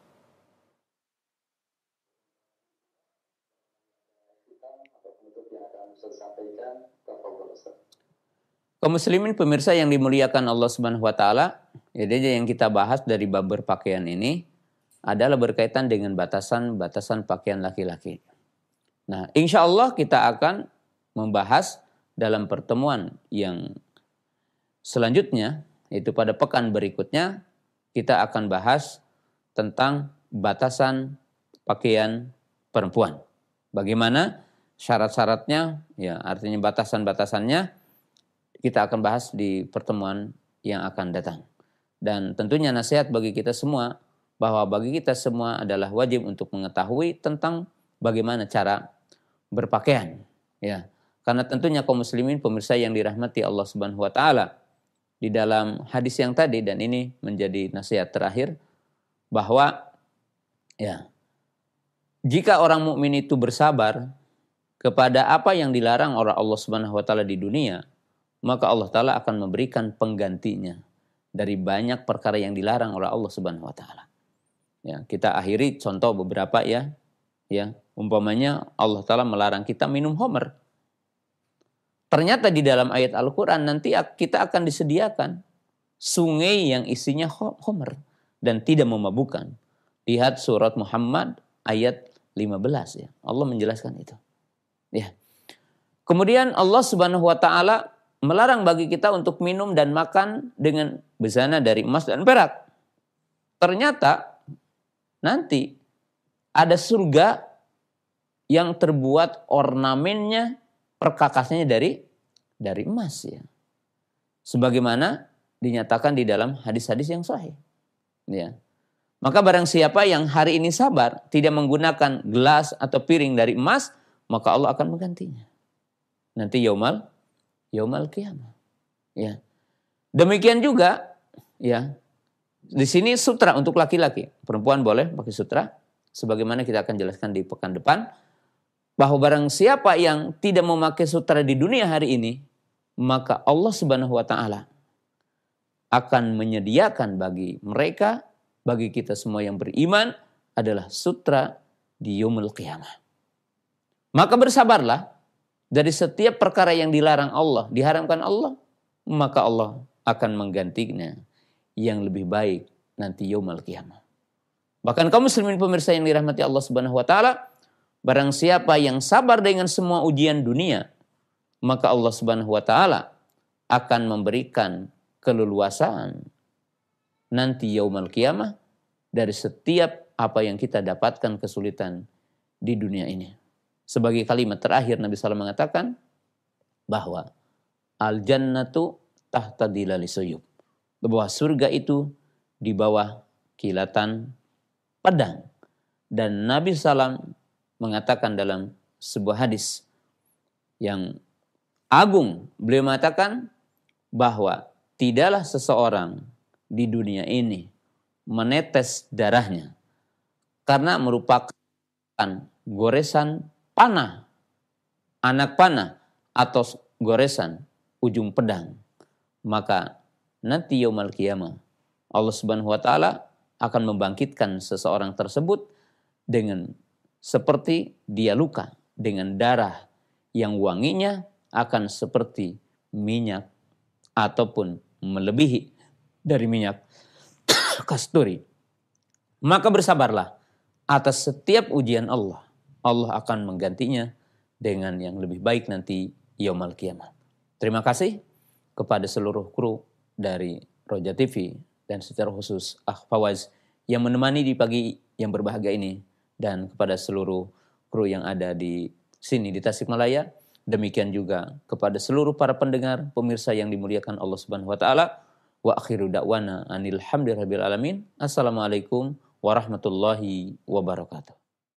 Kaum muslimin pemirsa yang dimuliakan Allah Subhanahu wa taala, jadi yang kita bahas dari bab berpakaian ini adalah berkaitan dengan batasan-batasan pakaian laki-laki. Nah, insya Allah kita akan membahas dalam pertemuan yang selanjutnya, yaitu pada pekan berikutnya, kita akan bahas tentang batasan pakaian perempuan. Bagaimana syarat-syaratnya, ya artinya batasan-batasannya, kita akan bahas di pertemuan yang akan datang. Dan tentunya nasihat bagi kita semua, bahwa bagi kita semua adalah wajib untuk mengetahui tentang bagaimana cara berpakaian, ya. Karena tentunya kaum muslimin pemirsa yang dirahmati Allah Subhanahu wa taala, di dalam hadis yang tadi, dan ini menjadi nasihat terakhir, bahwa ya jika orang mukmin itu bersabar kepada apa yang dilarang oleh Allah Subhanahu wa taala di dunia, maka Allah taala akan memberikan penggantinya dari banyak perkara yang dilarang oleh Allah Subhanahu wa taala. Ya, kita akhiri contoh beberapa ya, umpamanya Allah taala melarang kita minum khamr. ternyata di dalam ayat Al-Quran nanti kita akan disediakan sungai yang isinya khamr dan tidak memabukkan. Lihat surat Muhammad ayat 15 ya. Allah menjelaskan itu. Ya. Kemudian Allah Subhanahu wa taala melarang bagi kita untuk minum dan makan dengan busana dari emas dan perak. Ternyata nanti ada surga yang terbuat ornamennya, perkakasnya dari emas ya. Sebagaimana dinyatakan di dalam hadis-hadis yang sahih. Ya. Maka barang siapa yang hari ini sabar, tidak menggunakan gelas atau piring dari emas, maka Allah akan menggantinya. Nanti yaumal qiyamah. Ya. Demikian juga ya. Di sini sutra untuk laki-laki. Perempuan boleh pakai sutra. Sebagaimana kita akan jelaskan di pekan depan. Bahwa barang siapa yang tidak memakai sutra di dunia hari ini, maka Allah Subhanahu wa taala akan menyediakan bagi mereka, bagi kita semua yang beriman, adalah sutra di yaumul qiyamah. Maka bersabarlah dari setiap perkara yang dilarang Allah, diharamkan Allah, maka Allah akan menggantinya yang lebih baik nanti yaumul qiyamah. Bahkan kaum muslimin pemirsa yang dirahmati Allah Subhanahu wa taala, barang siapa yang sabar dengan semua ujian dunia, maka Allah Subhanahu wa taala akan memberikan keleluasaan nanti yaumul qiyamah dari setiap apa yang kita dapatkan kesulitan di dunia ini. Sebagai kalimat terakhir Nabi SAW mengatakan bahwa al-jannatu tahta dilali suyub. Bahwa surga itu di bawah kilatan pedang. Dan Nabi SAW mengatakan dalam sebuah hadis yang agung, beliau mengatakan bahwa tidaklah seseorang di dunia ini menetes darahnya karena merupakan goresan panah, anak panah atau goresan ujung pedang. Maka nanti yaumul qiyamah Allah Subhanahu wa taala akan membangkitkan seseorang tersebut dengan seperti dia luka, dengan darah yang wanginya akan seperti minyak ataupun melebihi dari minyak kasturi. Maka bersabarlah atas setiap ujian Allah. Allah akan menggantinya dengan yang lebih baik nanti yaumul qiyamah. Terima kasih kepada seluruh kru dari Roja TV dan secara khusus Fawaz yang menemani di pagi yang berbahagia ini, dan kepada seluruh kru yang ada di sini di Tasikmalaya. Demikian juga kepada seluruh para pendengar, pemirsa yang dimuliakan Allah Subhanahu wa taala. Wa akhiru da'wana anil hamdulillahirabbil alamin. Assalamualaikum warahmatullahi wabarakatuh.